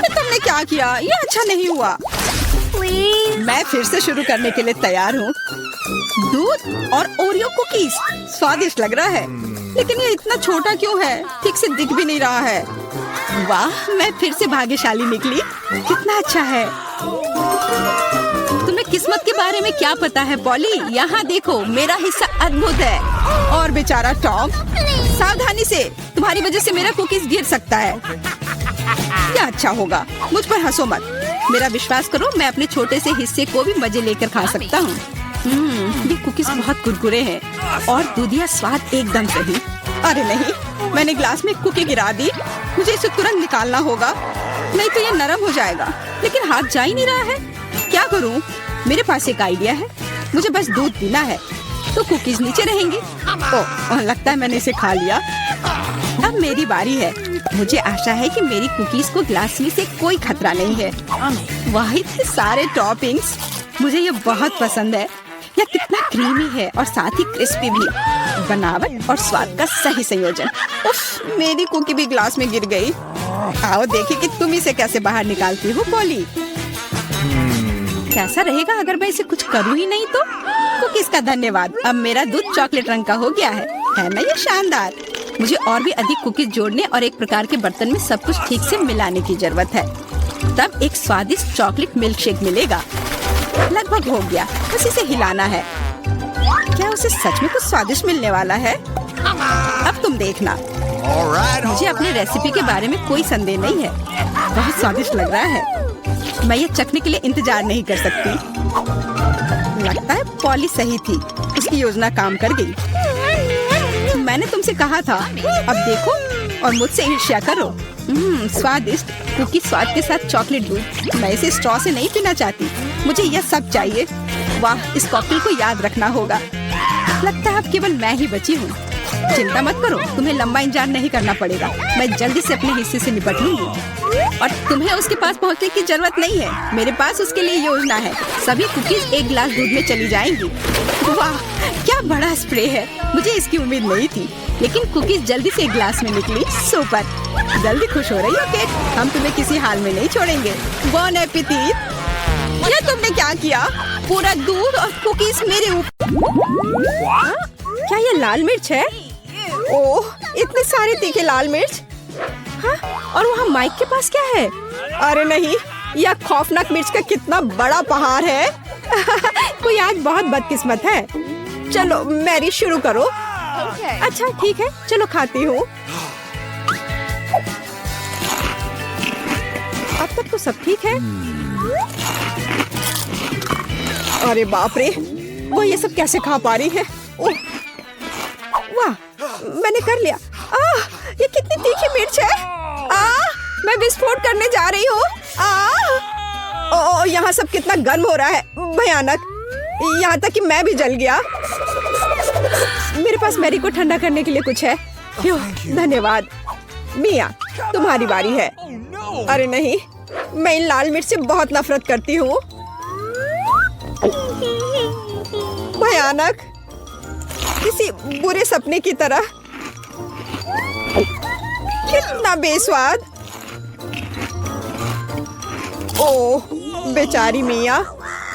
तुमने क्या किया? ये अच्छा नहीं हुआ। मैं फिर से शुरू करने के लिए तैयार हूँ। दूध और ओरियो कुकीज, स्वादिष्ट लग रहा है, लेकिन ये इतना छोटा क्यों है? ठीक से दिख भी नहीं रहा है। वाह, मैं फिर से भाग्यशाली निकली। कितना अच्छा है। तुम्हें किस्मत के बारे में क्या पता है पॉली? यहाँ देखो, मेरा हिस्सा अद्भुत है। और बेचारा टॉम, सावधानी से, तुम्हारी वजह से मेरा कुकीज गिर सकता है। क्या अच्छा होगा। मुझ पर हंसो मत। मेरा विश्वास करो, मैं अपने छोटे से हिस्से को भी मजे लेकर खा सकता हूँ। ये कुकीज बहुत कुरकुरे हैं और दूधिया स्वाद एकदम सही। अरे नहीं, मैंने ग्लास में कुकी गिरा दी। मुझे इसे तुरंत निकालना होगा, नहीं तो ये नरम हो जाएगा। लेकिन हाथ जा ही नहीं रहा है। क्या करूँ? मेरे पास एक आइडिया है। मुझे बस दूध पीना है, तो कुकीज नीचे रहेंगी। ओह, लगता है मैंने इसे खा लिया। अब मेरी बारी है। मुझे आशा है कि मेरी कुकीज को ग्लास में से कोई खतरा नहीं है। वाह, इतने सारे टॉपिंग्स। मुझे ये बहुत पसंद है। यह कितना क्रीमी है और साथ ही क्रिस्पी भी। बनावट और स्वाद का सही संयोजन। उफ, मेरी कुकी भी ग्लास में गिर गई। आओ देखें कि तुम इसे कैसे बाहर निकालती हो पॉली। कैसा रहेगा अगर मैं इसे कुछ करूँ ही नहीं तो? कुकीज का धन्यवाद। अब मेरा दूध चॉकलेट रंग का हो गया है ना? ये शानदार। मुझे और भी अधिक कुकीज जोड़ने और एक प्रकार के बर्तन में सब कुछ ठीक से मिलाने की जरूरत है। तब एक स्वादिष्ट चॉकलेट मिल्क शेक मिलेगा। लगभग हो गया, बस इसे हिलाना है। क्या उसे सच में कुछ स्वादिष्ट मिलने वाला है? अब तुम देखना। मुझे अपने रेसिपी के बारे में कोई संदेह नहीं है। बहुत स्वादिष्ट लग रहा है। मैं ये चखने के लिए इंतजार नहीं कर सकती। लगता है पॉली सही थी। उसकी योजना काम कर गई। मैंने तुमसे कहा था। अब देखो और मुझसे ईर्ष्या करो। स्वादिष्ट कुकी स्वाद के साथ चॉकलेट दूध। मैं इसे स्ट्रॉ से नहीं पीना चाहती, मुझे यह सब चाहिए। वाह, इस कॉकटेल को याद रखना होगा। लगता है अब केवल मैं ही बची हूँ। चिंता मत करो, तुम्हें लंबा इंतजार नहीं करना पड़ेगा। मैं जल्दी से अपने हिस्से से निपट लूंगी और तुम्हें उसके पास पहुँचने की जरूरत नहीं है। मेरे पास उसके लिए योजना है। सभी कुकीज एक गिलास दूध में चली जाएंगी। वाह, क्या बड़ा स्प्रे है, मुझे इसकी उम्मीद नहीं थी, लेकिन कुकीज जल्दी से एक गिलास में निकली। सुपर, जल्दी खुश हो रही हो केट, हम तुम्हें किसी हाल में नहीं छोड़ेंगे। बॉन एपेटिट। ये तुमने क्या किया? पूरा दूध और कुकीज मेरे ऊपर। क्या ये लाल मिर्च है? ओह, इतने सारे तीखे लाल मिर्च। हाँ, और वहाँ माइक के पास क्या है? अरे नहीं, यह खौफनाक मिर्च का कितना बड़ा पहाड़ है। कोई आज बहुत बदकिस्मत है। चलो मैरी, शुरू करो। अच्छा ठीक है, चलो खाती हूँ। अब तक तो सब ठीक है। अरे बाप रे, वो ये सब कैसे खा पा रही है? ओह, वाह, मैंने कर लिया। ये कितनी तीखी मिर्च है। मैं विस्फोट करने जा रही हूँ। यहाँ सब कितना गर्म हो रहा है, भयानक। यहाँ तक कि मैं भी जल गया। मेरे पास मैरी को ठंडा करने के लिए कुछ है? धन्यवाद। मिया, तुम्हारी बारी है। अरे नहीं, मैं इन लाल मिर्च से बहुत नफरत करती हूँ। भयानक, किसी बुरे सपने की तरह। कितना बेस्वाद। ओह, बेचारी मिया,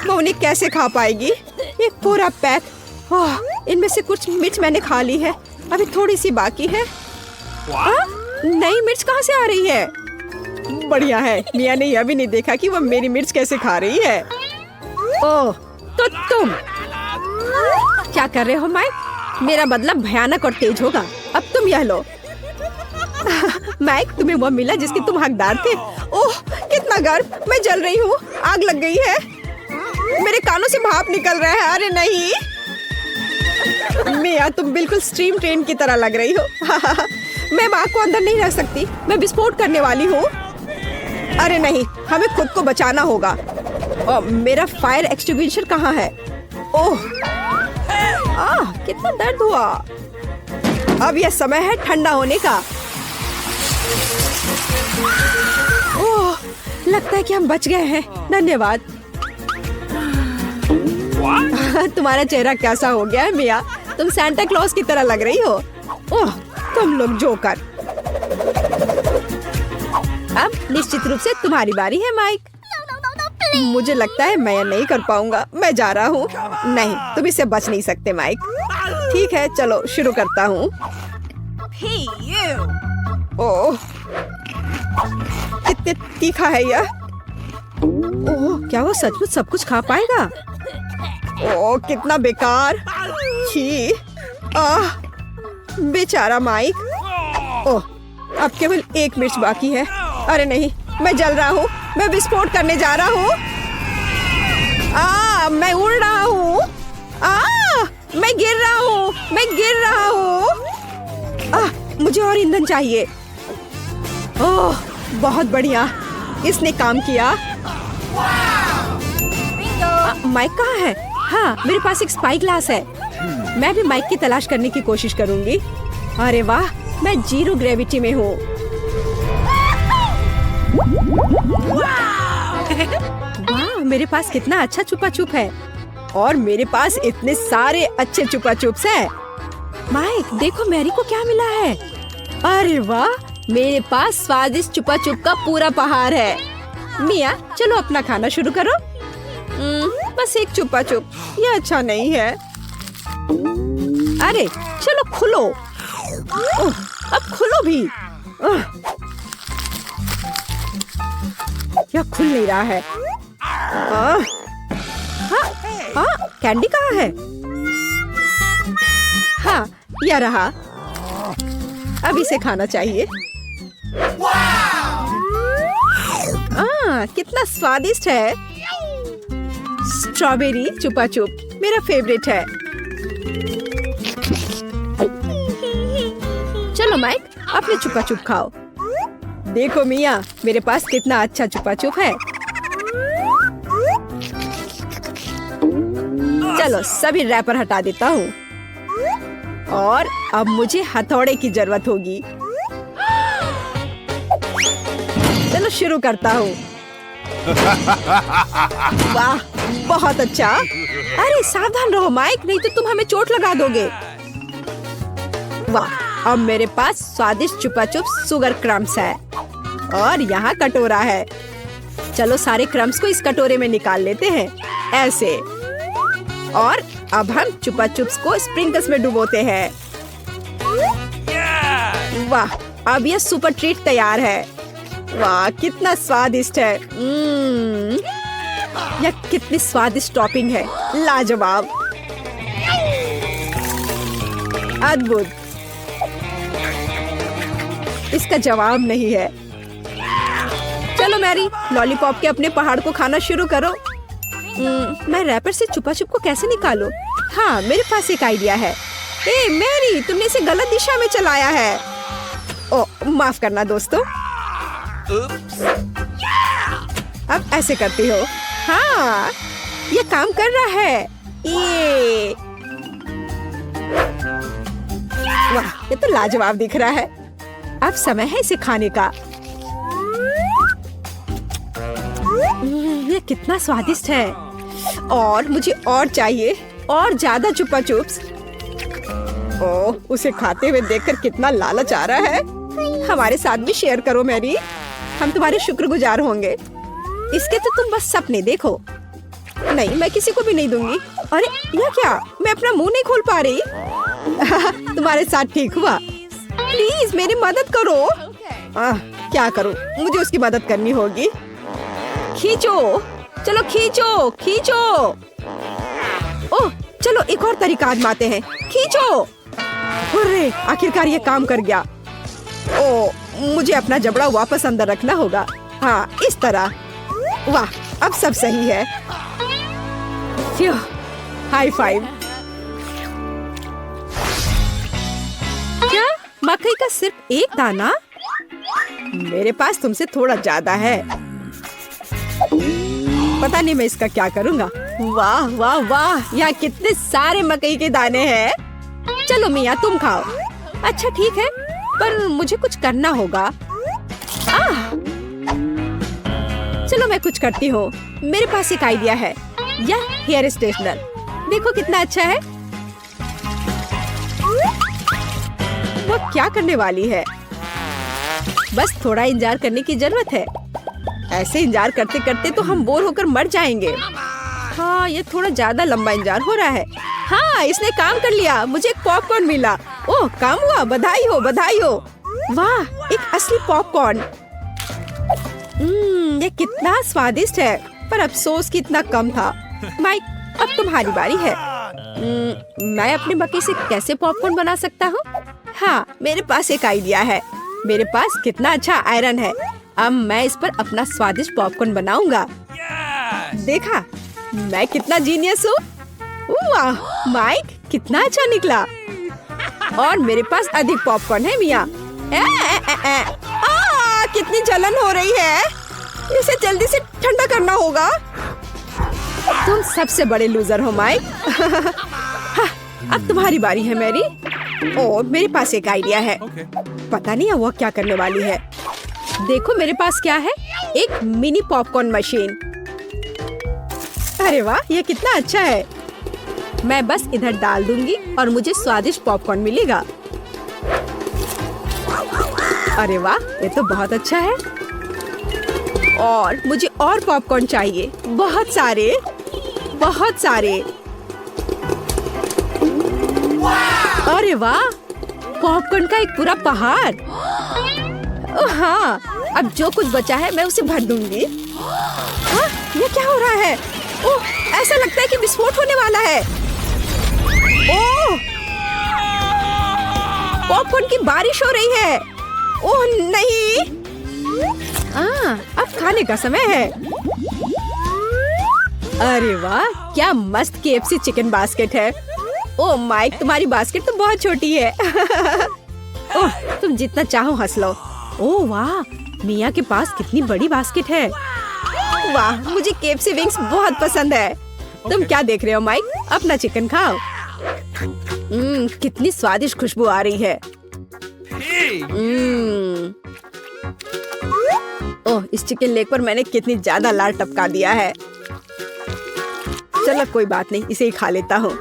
वो उन्हें कैसे खा पाएगी? एक पूरा पैक। इनमें से कुछ मिर्च मैंने खा ली है, अभी थोड़ी सी बाकी है। नई मिर्च कहाँ से आ रही है? बढ़िया है, मिया ने यह भी नहीं देखा कि वह मेरी मिर्च कैसे खा रही है। ओह, तो तुम क्या कर रहे हो माइक? मेरा बदला भयानक और तेज होगा। अब तुम यह लो। माइक, तुम्हें वो मिला जिसके तुम हकदार थे। ओह, कितना गर्म, मैं जल रही हूँ, आग लग गई है। मेरे कानों से भाप निकल रहा है। अरे नहीं मिया, तुम बिल्कुल स्ट्रीम ट्रेन की तरह लग रही हो। मैं आग को अंदर नहीं रख सकती, मैं विस्फोट करने वाली हूँ। अरे नहीं, हमें खुद को बचाना होगा। मेरा फायर एक्सटिंग्विशर कहाँ है? ओह, कितना दर्द हुआ। अब यह समय है ठंडा होने का। ओह, लगता है कि हम बच गए हैं। धन्यवाद। तुम्हारा चेहरा कैसा हो गया है मिया? तुम सांता क्लॉज की तरह लग रही हो। ओह, तुम लोग जोकर। अब निश्चित रूप से तुम्हारी बारी है माइक। मुझे लगता है मैं नहीं कर पाऊंगा, मैं जा रहा हूँ। नहीं, तुम इससे बच नहीं सकते माइक। ठीक है, चलो शुरू करता हूँ। ओह, कितने तीखा है यह। ओह, क्या वो सचमुच सब कुछ खा पाएगा? ओह, कितना बेकार। छी, बेचारा माइक। ओह, अब केवल एक मिर्च बाकी है। अरे नहीं, मैं जल रहा हूँ, मैं विस्फोट करने जा रहा हूँ। मैं उड़ रहा हूँ। मैं गिर रहा हूँ, मैं गिर रहा हूँ। मुझे और ईंधन चाहिए। ओह, बहुत बढ़िया, इसने काम किया। माइक कहाँ है? हाँ, मेरे पास एक स्पाई ग्लास है। मैं भी माइक की तलाश करने की कोशिश करूंगी। अरे वाह, मैं जीरो ग्रेविटी में हूँ। वाह, मेरे पास कितना अच्छा छुपा छुप है। और मेरे पास इतने सारे अच्छे छुपा छुप्स हैं। माइक, देखो मैरी को क्या मिला है। अरे वाह, मेरे पास स्वादिष्ट छुपा छुप का पूरा पहाड़ है। मिया, चलो अपना खाना शुरू करो। बस एक छुपा छुप, ये अच्छा नहीं है। अरे चलो खुलो। अब खुलो भी। यह खुल नहीं रहा है। कैंडी कहाँ है? हाँ, यह रहा। अब इसे खाना चाहिए। कितना स्वादिष्ट है। स्ट्रॉबेरी चुपा चुप मेरा फेवरेट है। चलो माइक, अपने छुपा छुप खाओ। देखो मिया, मेरे पास कितना अच्छा छुपा छुप है। चलो सभी रैपर हटा देता हूँ और अब मुझे हथौड़े की जरूरत होगी। चलो शुरू करता हूँ। वाह, बहुत अच्छा। अरे सावधान रहो माइक, नहीं तो तुम हमें चोट लगा दोगे। वाह, अब मेरे पास स्वादिष्ट छुपा छुप शुगर क्रम्स है और यहाँ कटोरा है। चलो सारे क्रम्स को इस कटोरे में निकाल लेते हैं ऐसे। और अब हम चुपा चुप्स को स्प्रिंकल्स में डुबोते हैं। वाह, अब यह सुपर ट्रीट तैयार है। वाह, कितना स्वादिष्ट है। यह कितनी स्वादिष्ट टॉपिंग है, लाजवाब, अद्भुत। इसका जवाब नहीं है। चलो मैरी, लॉलीपॉप के अपने पहाड़ को खाना शुरू करो। मैं रैपर से छुपा छुप को कैसे निकालूं? हाँ, मेरे पास एक आइडिया है। ए मैरी, तुमने इसे गलत दिशा में चलाया है। ओ, माफ करना दोस्तों। अब ऐसे करती हो। हाँ, ये काम कर रहा है। ये वाह, ये तो लाजवाब दिख रहा है। अब समय है इसे खाने का। ये कितना स्वादिष्ट है और मुझे और चाहिए, और ज्यादा चुपा चुप्स। ओह, उसे खाते हुए देखकर कितना लालच आ रहा है। हमारे साथ भी शेयर करो मैरी, हम तुम्हारे शुक्रगुजार होंगे। इसके तो तुम बस सपने देखो। नहीं, मैं किसी को भी नहीं दूंगी। अरे यह क्या, मैं अपना मुंह नहीं खोल पा रही। तुम्हारे साथ ठीक हुआ। प्लीज मेरी मदद करो। क्या करूं, मुझे उसकी मदद करनी होगी। खींचो, चलो खींचो खींचो। ओह, चलो एक और तरीका आजमाते हैं। खींचो। अरे आखिरकार ये काम कर गया। ओह, मुझे अपना जबड़ा वापस अंदर रखना होगा। हाँ, इस तरह। वाह, अब सब सही है। High five. क्या मकई का सिर्फ एक दाना? मेरे पास तुमसे थोड़ा ज्यादा है। पता नहीं मैं इसका क्या करूँगा। वाह वाह वाह, यहाँ कितने सारे मकई के दाने हैं। चलो मिया, तुम खाओ। अच्छा ठीक है, पर मुझे कुछ करना होगा। चलो मैं कुछ करती हूँ। मेरे पास एक आइडिया है। यह हेयर स्ट्रेटनर, देखो कितना अच्छा है। वो क्या करने वाली है? बस थोड़ा इंतजार करने की जरूरत है। ऐसे इंतजार करते करते तो हम बोर होकर मर जाएंगे। हाँ, ये थोड़ा ज्यादा लंबा इंतजार हो रहा है। हाँ, इसने काम कर लिया, मुझे एक पॉपकॉर्न मिला। ओह, काम हुआ, बधाई हो बधाई हो। वाह, एक असली पॉपकॉर्न। ये कितना स्वादिष्ट है, पर अफसोस कि इतना कम था। माइक, अब तुम्हारी बारी है। मैं अपने मकई से कैसे पॉपकॉर्न बना सकता हूँ? हाँ, मेरे पास एक आइडिया है। मेरे पास कितना अच्छा आयरन है। अब मैं इस पर अपना स्वादिष्ट पॉपकॉर्न बनाऊंगा। देखा, मैं कितना जीनियस हूँ। वाह माइक, कितना अच्छा निकला। और मेरे पास अधिक पॉपकॉर्न है मिया। कितनी जलन हो रही है। इसे जल्दी से ठंडा करना होगा। तुम सबसे बड़े लूजर हो माइक। हाँ, अब तुम्हारी बारी है मैरी। और मेरे पास एक आइडिया है। पता नहीं वो क्या करने वाली है। देखो मेरे पास क्या है, एक मिनी पॉपकॉर्न मशीन। अरे वाह, ये कितना अच्छा है। मैं बस इधर डाल दूंगी और मुझे स्वादिष्ट पॉपकॉर्न मिलेगा। अरे वाह, ये तो बहुत अच्छा है। और मुझे और पॉपकॉर्न चाहिए, बहुत सारे बहुत सारे। अरे वाह, पॉपकॉर्न का एक पूरा पहाड़। हाँ, अब जो कुछ बचा है मैं उसे भर दूंगी। हाँ, ये क्या हो रहा है? ओह, ऐसा लगता है कि विस्फोट होने वाला है। ओह, पॉपकॉर्न की बारिश हो रही है। ओह नहीं। अब खाने का समय है। अरे वाह, क्या मस्त KFC चिकन बास्केट है। ओह माइक, तुम्हारी बास्केट तो बहुत छोटी है। ओह, तुम जितना चाहो हंस लो। ओह वाह, मिया के पास कितनी बड़ी बास्केट है। वाह, मुझे केएफसी विंग्स बहुत पसंद है। तुम क्या देख रहे हो माइक? अपना चिकन खाओ। कितनी स्वादिष्ट खुशबू आ रही है। ओह, इस चिकन लेग पर मैंने कितनी ज्यादा लाल टपका दिया है। चलो कोई बात नहीं, इसे ही खा लेता हूँ।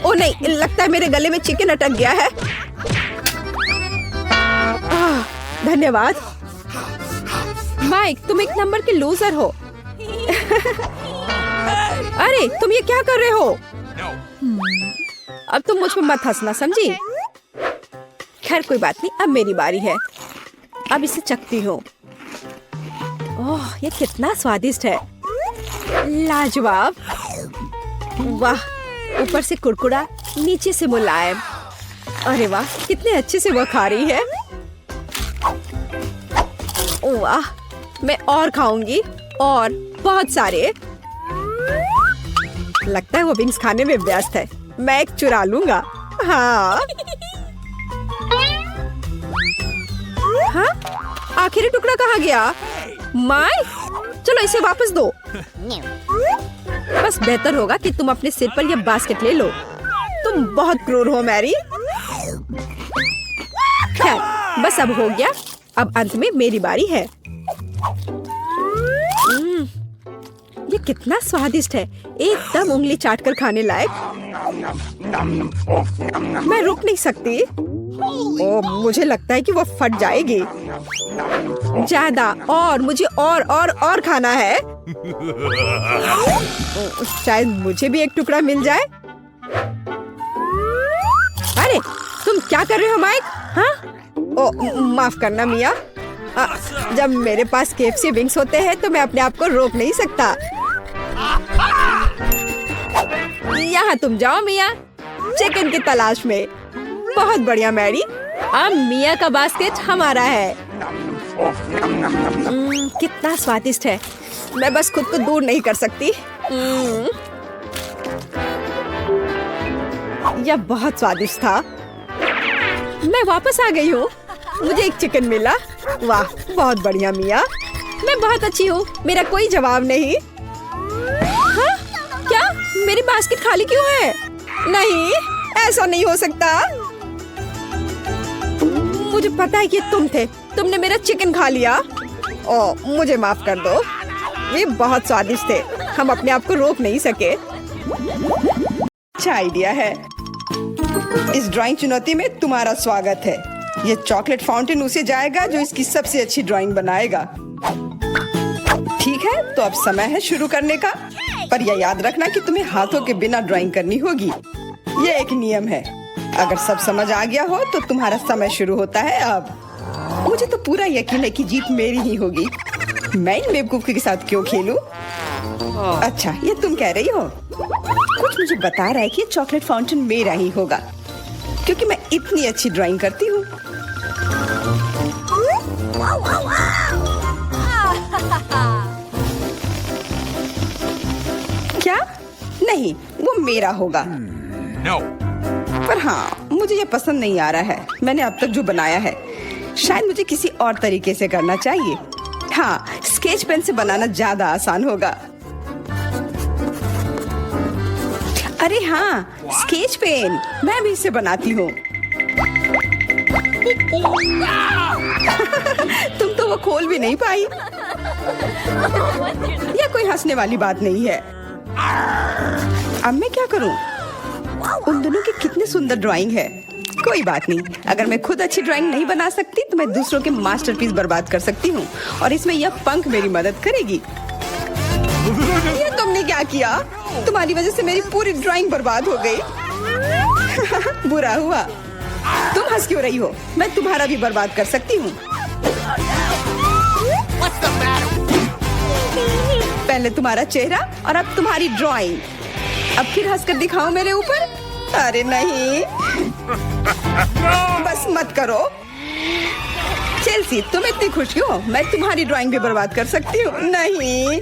ओह नहीं, लगता है मेरे गले में चिकन अटक गया है। धन्यवाद। माइक, तुम एक नंबर के लूजर हो। अरे तुम ये क्या कर रहे हो? अब तुम मुझ पर मत हंसना, समझी? खैर कोई बात नहीं, अब मेरी बारी है। अब इसे चखती हूँ। ओह, ये कितना स्वादिष्ट है। लाजवाब। वाह, ऊपर से कुरकुरा, नीचे से मुलायम। अरे वाह, कितने अच्छे से वो खा रही है। वाह, मैं और खाऊंगी, और बहुत सारे। लगता है वो विंग्स खाने में व्यस्त है। मैं एक चुरा लूंगा। हाँ, हाँ? आखिरी टुकड़ा कहाँ गया? माय, चलो इसे वापस दो। बस बेहतर होगा कि तुम अपने सिर पर ये बास्केट ले लो। तुम बहुत क्रूर हो मैरी। खैर, बस अब हो गया। अब अंत में मेरी बारी है। ये कितना स्वादिष्ट है, एकदम उंगली चाटकर खाने लायक। मैं रुक नहीं सकती। ओह, मुझे लगता है कि वो फट जाएगी। ज्यादा, और मुझे और खाना है। शायद मुझे भी एक टुकड़ा मिल जाए। अरे तुम क्या कर रहे हो माइक? हाँ? ओह, माफ करना मिया। जब मेरे पास केएफसी विंग्स होते हैं तो मैं अपने आप को रोक नहीं सकता। यहाँ तुम जाओ मिया, चिकन की तलाश में। बहुत बढ़िया मैरी, अब मिया का बास्केट हमारा है। कितना स्वादिष्ट है। मैं बस खुद को दूर नहीं कर सकती। यह बहुत स्वादिष्ट था। मैं वापस आ गई हूँ। मुझे एक चिकन मिला। वाह, बहुत बढ़िया मिया। मैं बहुत अच्छी हूँ, मेरा कोई जवाब नहीं। हाँ? क्या? मेरी बास्केट खाली क्यों है? नहीं, ऐसा नहीं हो सकता। मुझे पता है कि तुम थे। तुमने मेरा चिकन खा लिया। ओह, मुझे माफ कर दो। ये बहुत स्वादिष्ट थे, हम अपने आप को रोक नहीं सके। अच्छा आइडिया है। इस ड्राइंग चुनौती में तुम्हारा स्वागत है। ये चॉकलेट फाउंटेन उसे जाएगा जो इसकी सबसे अच्छी ड्राइंग बनाएगा। ठीक है, तो अब समय है शुरू करने का। पर यह याद रखना कि तुम्हें हाथों के बिना ड्राइंग करनी होगी। ये एक नियम है। अगर सब समझ आ गया हो तो तुम्हारा समय शुरू होता है अब। मुझे तो पूरा यकीन है कि जीत मेरी ही होगी। मैं इन बेवकूफी के साथ क्यों खेलूं? अच्छा, ये तुम कह रही हो? कुछ मुझे बता रहा है कि ये चॉकलेट फाउंटेन मेरा ही होगा, क्योंकि मैं इतनी अच्छी ड्राइंग करती हूँ। क्या? नहीं, वो मेरा होगा। पर हाँ, मुझे ये पसंद नहीं आ रहा है। मैंने अब तक जो बनाया है, शायद मुझे किसी और तरीके से करना चाहिए। हाँ, स्केच पेन से बनाना ज्यादा आसान होगा। अरे हाँ, स्केच पेन, मैं भी इसे बनाती हूँ। तुम तो वो खोल भी नहीं पाई। यह कोई हंसने वाली बात नहीं है। अब मैं क्या करूँ? उन दोनों की कितनी सुंदर ड्राइंग है। कोई बात नहीं, अगर मैं खुद अच्छी ड्राइंग नहीं बना सकती तो मैं दूसरों के मास्टरपीस बर्बाद कर सकती हूँ, और इसमें यह पंख मेरी मदद करेगी। ये तुमने क्या किया? तुम्हारी वजह से मेरी पूरी ड्राइंग बर्बाद हो गई। बुरा हुआ। तुम हंस क्यों रही हो? मैं तुम्हारा भी बर्बाद कर सकती हूँ। पहले तुम्हारा चेहरा और अब तुम्हारी ड्राइंग। अब फिर हंसकर दिखाओ मेरे ऊपर। अरे नहीं, बस मत करो। चेल्सी, तुम इतनी खुश क्यों? मैं तुम्हारी ड्राइंग भी बर्बाद कर सकती हूँ। नहीं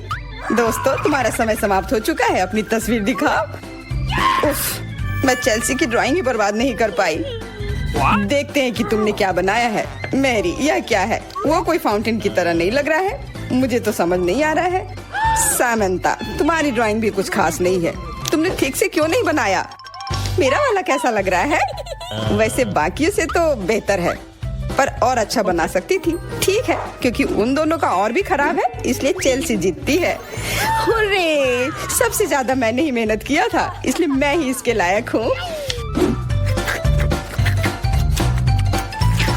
दोस्तों, तुम्हारा समय समाप्त हो चुका है। अपनी तस्वीर दिखाओ। उफ, मैं चेल्सी की ड्राइंग ही बर्बाद नहीं कर पाई। देखते हैं कि तुमने क्या बनाया है। मैरी, यह क्या है? वो कोई फाउंटेन की तरह नहीं लग रहा है। मुझे तो समझ नहीं आ रहा है। सामंता, तुम्हारी ड्राइंग भी कुछ खास नहीं है। तुमने ठीक से क्यों नहीं बनाया? मेरा वाला कैसा लग रहा है? वैसे बाकियों से तो बेहतर है, पर और अच्छा बना सकती थी। ठीक है, क्योंकि उन दोनों का और भी खराब है, इसलिए चेल्सी जीतती है। हुर्रे! सबसे ज्यादा मैंने ही मेहनत किया था, इसलिए मैं ही इसके लायक हूँ।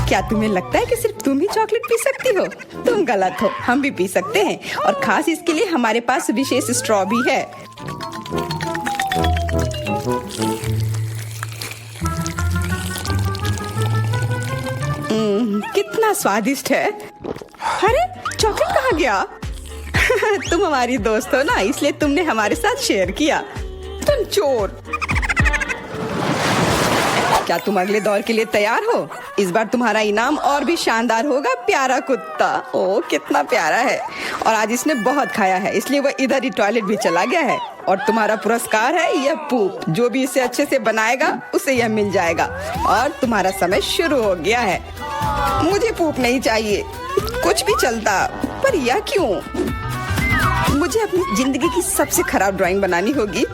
क्या तुम्हें लगता है कि सिर्फ तुम ही चॉकलेट पी सकती हो? तुम गलत हो, हम भी पी सकते हैं, और खास इसके लिए हमारे पास विशेष स्ट्रॉ भी है। कितना स्वादिष्ट है। अरे, चॉकलेट कहाँ गया? तुम हमारी दोस्त हो ना, इसलिए तुमने हमारे साथ शेयर किया। तुम चोर। क्या तुम अगले दौर के लिए तैयार हो? इस बार तुम्हारा इनाम और भी शानदार होगा, प्यारा कुत्ता। ओ, कितना प्यारा है। और आज इसने बहुत खाया है, इसलिए वह इधर ही टॉयलेट भी चला गया है। और तुम्हारा पुरस्कार है यह पूप। जो भी इसे अच्छे से बनाएगा उसे यह मिल जाएगा। और तुम्हारा समय शुरू हो गया है। मुझे पूप नहीं चाहिए, कुछ भी चलता, पर यह क्यों? मुझे अपनी जिंदगी की सबसे खराब ड्राइंग बनानी होगी।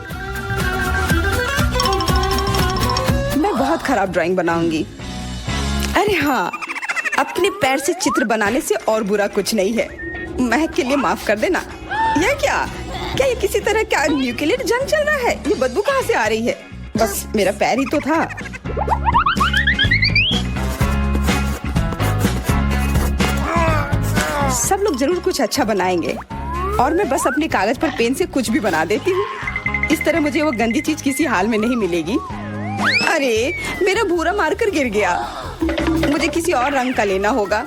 मैं बहुत खराब ड्राइंग बनाऊंगी। अरे हाँ, अपने पैर से चित्र बनाने से और बुरा कुछ नहीं है। महक के लिए माफ कर देना। यह क्या ये किसी तरह क्या न्यूक्लियर जंग चल रहा है? ये बदबू कहाँ से आ रही है? बस मेरा पैर ही तो था। सब लोग जरूर कुछ अच्छा बनाएंगे, और मैं बस अपने कागज पर पेन से कुछ भी बना देती हूँ। इस तरह मुझे वो गंदी चीज किसी हाल में नहीं मिलेगी। अरे, मेरा भूरा मार्कर गिर गया। मुझे किसी और रंग का लेना होगा।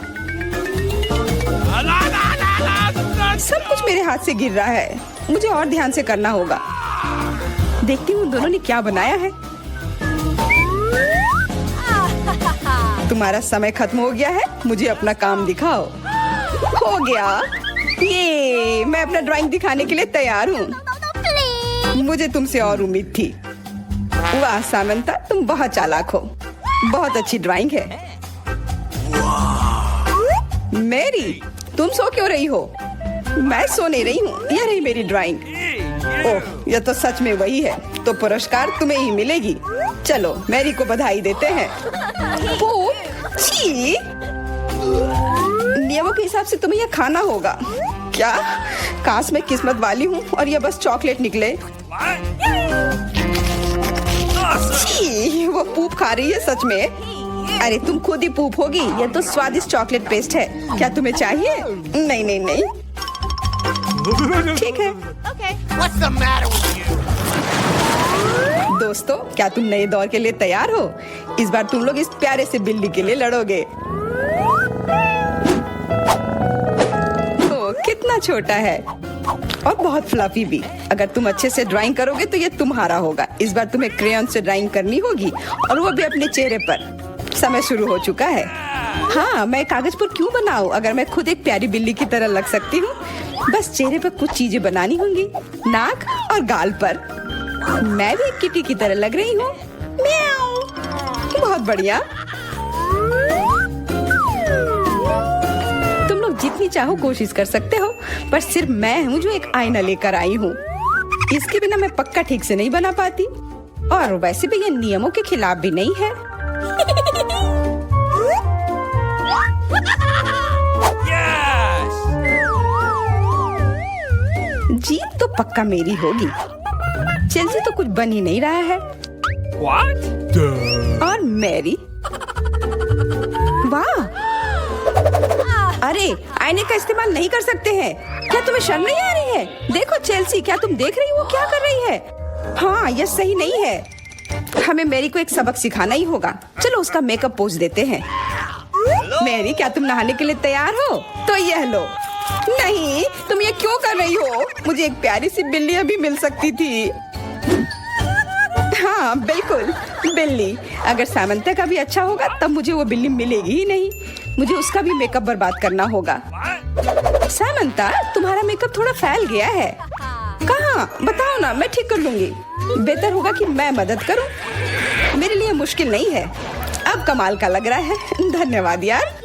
सब कुछ मेरे हाथ से गिर रहा है, मुझे और ध्यान से करना होगा। देखती हूँ दोनों ने क्या बनाया है। तुम्हारा समय खत्म हो गया है, मुझे अपना काम दिखाओ। हो गया, ये मैं अपना ड्राइंग दिखाने के लिए तैयार हूँ। मुझे तुमसे और उम्मीद थी। वाह सामंता, तुम बहुत चालाक हो। बहुत अच्छी ड्राइंग है। मैरी, तुम सो क्यों रही हो? मैं सो नहीं रही हूँ, यह रही मेरी ड्राइंग। ओह, यह तो सच में वही है। तो पुरस्कार तुम्हें ही मिलेगी। चलो, मैरी को बधाई देते हैं। छी! नियमों के हिसाब से तुम्हें यह खाना होगा। क्या? काश मैं किस्मत वाली हूँ और यह बस चॉकलेट निकले। छी! वो पूप खा रही है सच में। अरे, तुम खुद ही पूप होगी। यह तो स्वादिष्ट चॉकलेट पेस्ट है। क्या तुम्हें चाहिए? नहीं नहीं नहीं। ठीक है। What's the matter with you? दोस्तों, क्या तुम नए दौर के लिए तैयार हो? इस बार तुम लोग इस प्यारे से बिल्ली के लिए लड़ोगे। ओ, कितना छोटा है और बहुत फ्लफी भी। अगर तुम अच्छे से ड्राइंग करोगे तो ये तुम्हारा होगा। इस बार तुम्हें क्रेयॉन से ड्राइंग करनी होगी, और वो भी अपने चेहरे पर। समय शुरू हो चुका है। हाँ, मैं कागज पर क्यों बनाऊं अगर मैं खुद एक प्यारी बिल्ली की तरह लग सकती हूँ। बस चेहरे पर कुछ चीजें बनानी होंगी, नाक और गाल पर। मैं भी एक किटी की तरह लग रही हूँ। म्याऊ। बहुत बढ़िया। तुम लोग जितनी चाहो कोशिश कर सकते हो, पर सिर्फ मैं हूँ जो एक आईना लेकर आई हूँ। इसके बिना मैं पक्का ठीक से नहीं बना पाती, और वैसे भी ये नियमों के खिलाफ भी नहीं है। जीत तो पक्का मेरी होगी। चेल्सी तो कुछ बन ही नहीं रहा है। What? और मैरी, वाह! अरे, आईने का इस्तेमाल नहीं कर सकते हैं। क्या तुम्हें शर्म नहीं आ रही है? देखो चेल्सी, क्या तुम देख रही हो वो क्या कर रही है? हाँ, यह सही नहीं है। हमें मैरी को एक सबक सिखाना ही होगा। चलो उसका मेकअप पोज देते हैं। मैरी, क्या तुम नहाने के लिए तैयार हो? तो यह लो। नहीं, तुम ये क्यों कर रही हो? मुझे एक प्यारी सी बिल्ली अभी मिल सकती थी। हाँ बिल्कुल, बिल्ली। अगर सामंता का भी अच्छा होगा तब मुझे वो बिल्ली मिलेगी ही नहीं। मुझे उसका भी मेकअप बर्बाद करना होगा। सामंता, तुम्हारा मेकअप थोड़ा फैल गया है। कहाँ? बताओ ना, मैं ठीक कर लूंगी। बेहतर होगा कि मैं मदद करूं। मेरे लिए मुश्किल नहीं है। अब कमाल का लग रहा है। धन्यवाद यार।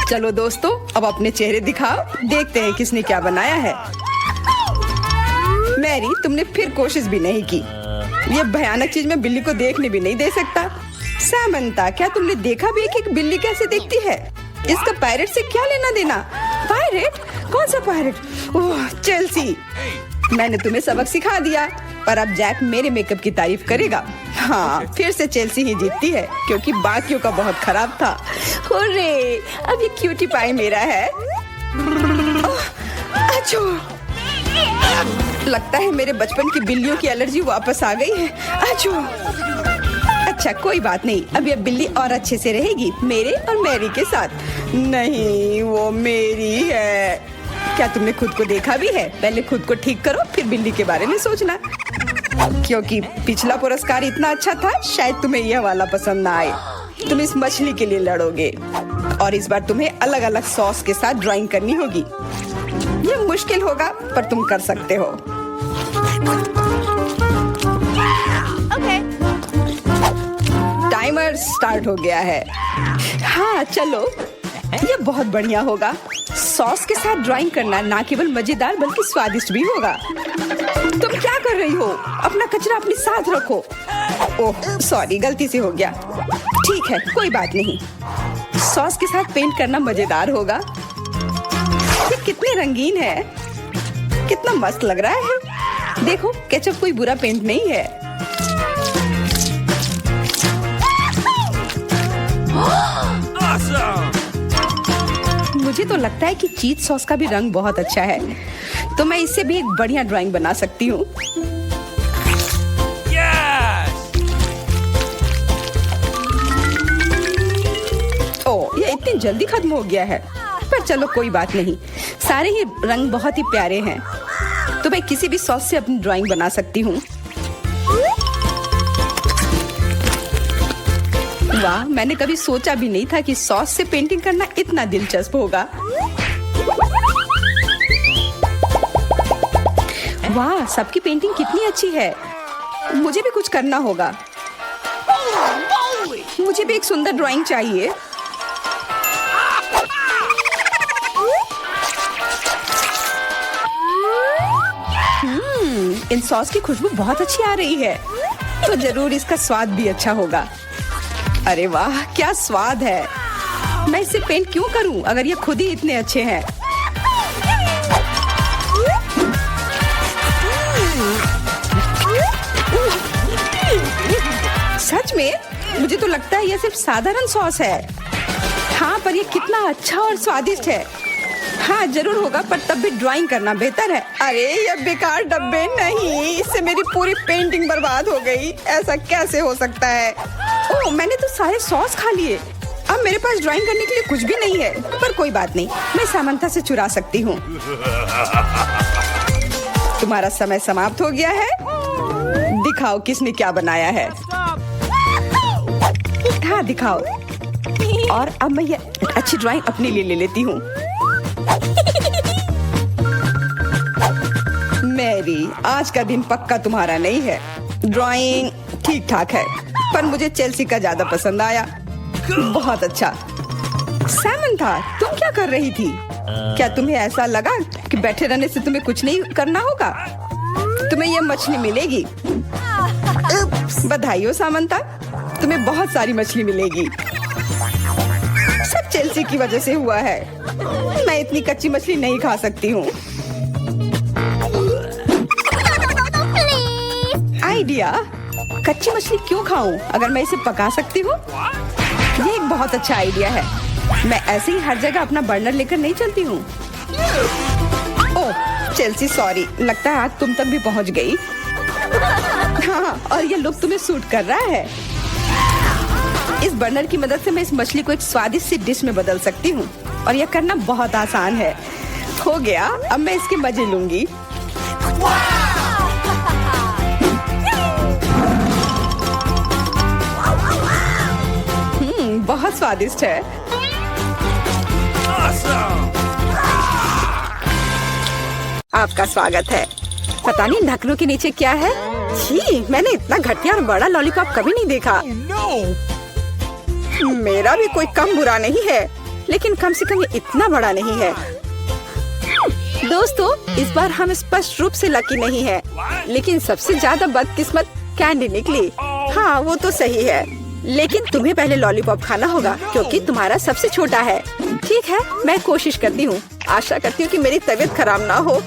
चलो दोस्तों, अब अपने चेहरे दिखाओ, देखते हैं किसने क्या बनाया है। मैरी, तुमने फिर कोशिश भी नहीं की। ये भयानक चीज मैं बिल्ली को देखने भी नहीं दे सकता। सामंता, क्या तुमने देखा भी कि एक बिल्ली कैसे दिखती है? इसका पायरेट से क्या लेना देना? पायरेट? कौन सा पायरेट? ओह चेल्सी, मैंने तुम्हें सबक सिखा दिया, पर अब जैक मेरे मेकअप की तारीफ करेगा। हाँ, फिर से चेल्सी ही जीतती है क्योंकि बाकियों का बहुत खराब था। हुर्रे, अब ये क्यूटी पाई मेरा है। अच्छा, लगता है मेरे बचपन की बिल्लियों की एलर्जी वापस आ गई है। अच्छा, कोई बात नहीं, अब ये बिल्ली और अच्छे से रहेगी मेरे और मैरी के साथ। नहीं, वो मेरी है। क्या तुमने खुद को देखा भी है? पहले खुद को ठीक करो, फिर बिल्ली के बारे में सोचना। क्योंकि पिछला पुरस्कार इतना अच्छा था, शायद तुम्हें यह वाला पसंद ना आए। तुम इस मछली के लिए लड़ोगे और इस बार तुम्हें अलग अलग सॉस के साथ ड्राइंग करनी होगी। ये मुश्किल होगा, पर तुम कर सकते हो। टाइमर स्टार्ट हो गया है। हाँ चलो, ये बहुत बढ़िया होगा। सॉस के साथ ड्राइंग करना ना केवल मजेदार बल्कि स्वादिष्ट भी होगा। तुम क्या कर रही हो? अपना कचरा अपने साथ रखो। ओह सॉरी, गलती से हो गया। ठीक है, कोई बात नहीं। सॉस के साथ पेंट करना मजेदार होगा। ये कितने रंगीन है, कितना मस्त लग रहा है। देखो, केचप कोई बुरा पेंट नहीं है। मुझे तो लगता है कि चीज सॉस का भी रंग बहुत अच्छा है, तो मैं इससे भी एक बढ़िया ड्राइंग बना सकती हूँ। ओह, ये इतनी जल्दी खत्म हो गया है, पर चलो कोई बात नहीं। सारे ही रंग बहुत ही प्यारे हैं, तो मैं किसी भी सॉस से अपनी ड्राइंग बना सकती हूँ। वाह, मैंने कभी सोचा भी नहीं था कि सॉस से पेंटिंग करना इतना दिलचस्प होगा। वाह, सबकी पेंटिंग कितनी अच्छी है। मुझे भी कुछ करना होगा। मुझे भी एक सुंदर ड्राइंग चाहिए। इन सॉस की खुशबू बहुत अच्छी आ रही है, तो जरूर इसका स्वाद भी अच्छा होगा। अरे वाह, क्या स्वाद है। मैं इसे पेंट क्यों करूं अगर ये खुद ही इतने अच्छे हैं। सच में? मुझे तो लगता है ये सिर्फ साधारण सॉस है। हाँ, पर ये कितना अच्छा और स्वादिष्ट है। हाँ जरूर होगा, पर तब भी ड्राइंग करना बेहतर है। अरे ये बेकार डब्बे, नहीं, इससे मेरी पूरी पेंटिंग बर्बाद हो गई। ऐसा कैसे हो सकता है? ओह, मैंने तो सारे सॉस खा लिए। अब मेरे पास ड्राइंग करने के लिए कुछ भी नहीं है, पर कोई बात नहीं, मैं सामंता से चुरा सकती हूँ। तुम्हारा समय समाप्त हो गया है। दिखाओ किसने क्या बनाया है। हाँ दिखाओ। और अब मैं ये अच्छी ड्राइंग अपने लिए ले लेती हूँ। मैरी, आज का दिन पक्का तुम्हारा नहीं है। ड्राइंग ठीक ठाक है, पर मुझे चेल्सी का ज्यादा पसंद आया। बहुत अच्छा। सामंथा, तुम क्या कर रही थी? क्या तुम्हें ऐसा लगा कि बैठे रहने से तुम्हें कुछ नहीं करना होगा? तुम्हें ये मछली मिलेगी। बधाई हो सामंथा, तुम्हें बहुत सारी मछली मिलेगी। सब चेल्सी की वजह से हुआ है। मैं इतनी कच्ची मछली नहीं खा सकती हूँ। आइडिया, कच्ची मछली क्यों खाऊं अगर मैं इसे पका सकती हूँ? ये एक बहुत अच्छा आइडिया है। मैं ऐसे ही हर जगह अपना बर्नर लेकर नहीं चलती हूँ। ओह चेल्सी, सॉरी, लगता है आग तुम तक भी पहुँच गई। हाँ, और ये लुक तुम्हें सूट कर रहा है। इस बर्नर की मदद से मैं इस मछली को एक स्वादिष्ट सी डिश में बदल सकती हूँ, और यह करना बहुत आसान है। हो गया, अब मैं इसके मजे लूंगी। बहुत स्वादिष्ट है। आपका स्वागत है। पता नहीं ढक्कनों के नीचे क्या है। छी, मैंने इतना घटिया और बड़ा लॉलीपॉप कभी नहीं देखा। मेरा भी कोई कम बुरा नहीं है, लेकिन कम से कम ये इतना बड़ा नहीं है। दोस्तों, इस बार हम स्पष्ट रूप से लकी नहीं है, लेकिन सबसे ज्यादा बदकिस्मत कैंडी निकली। हाँ, वो तो सही है, लेकिन तुम्हें पहले लॉलीपॉप खाना होगा क्योंकि तुम्हारा सबसे छोटा है। ठीक है, मैं कोशिश करती हूँ। आशा करती हूँ कि मेरी तबीयत खराब ना हो।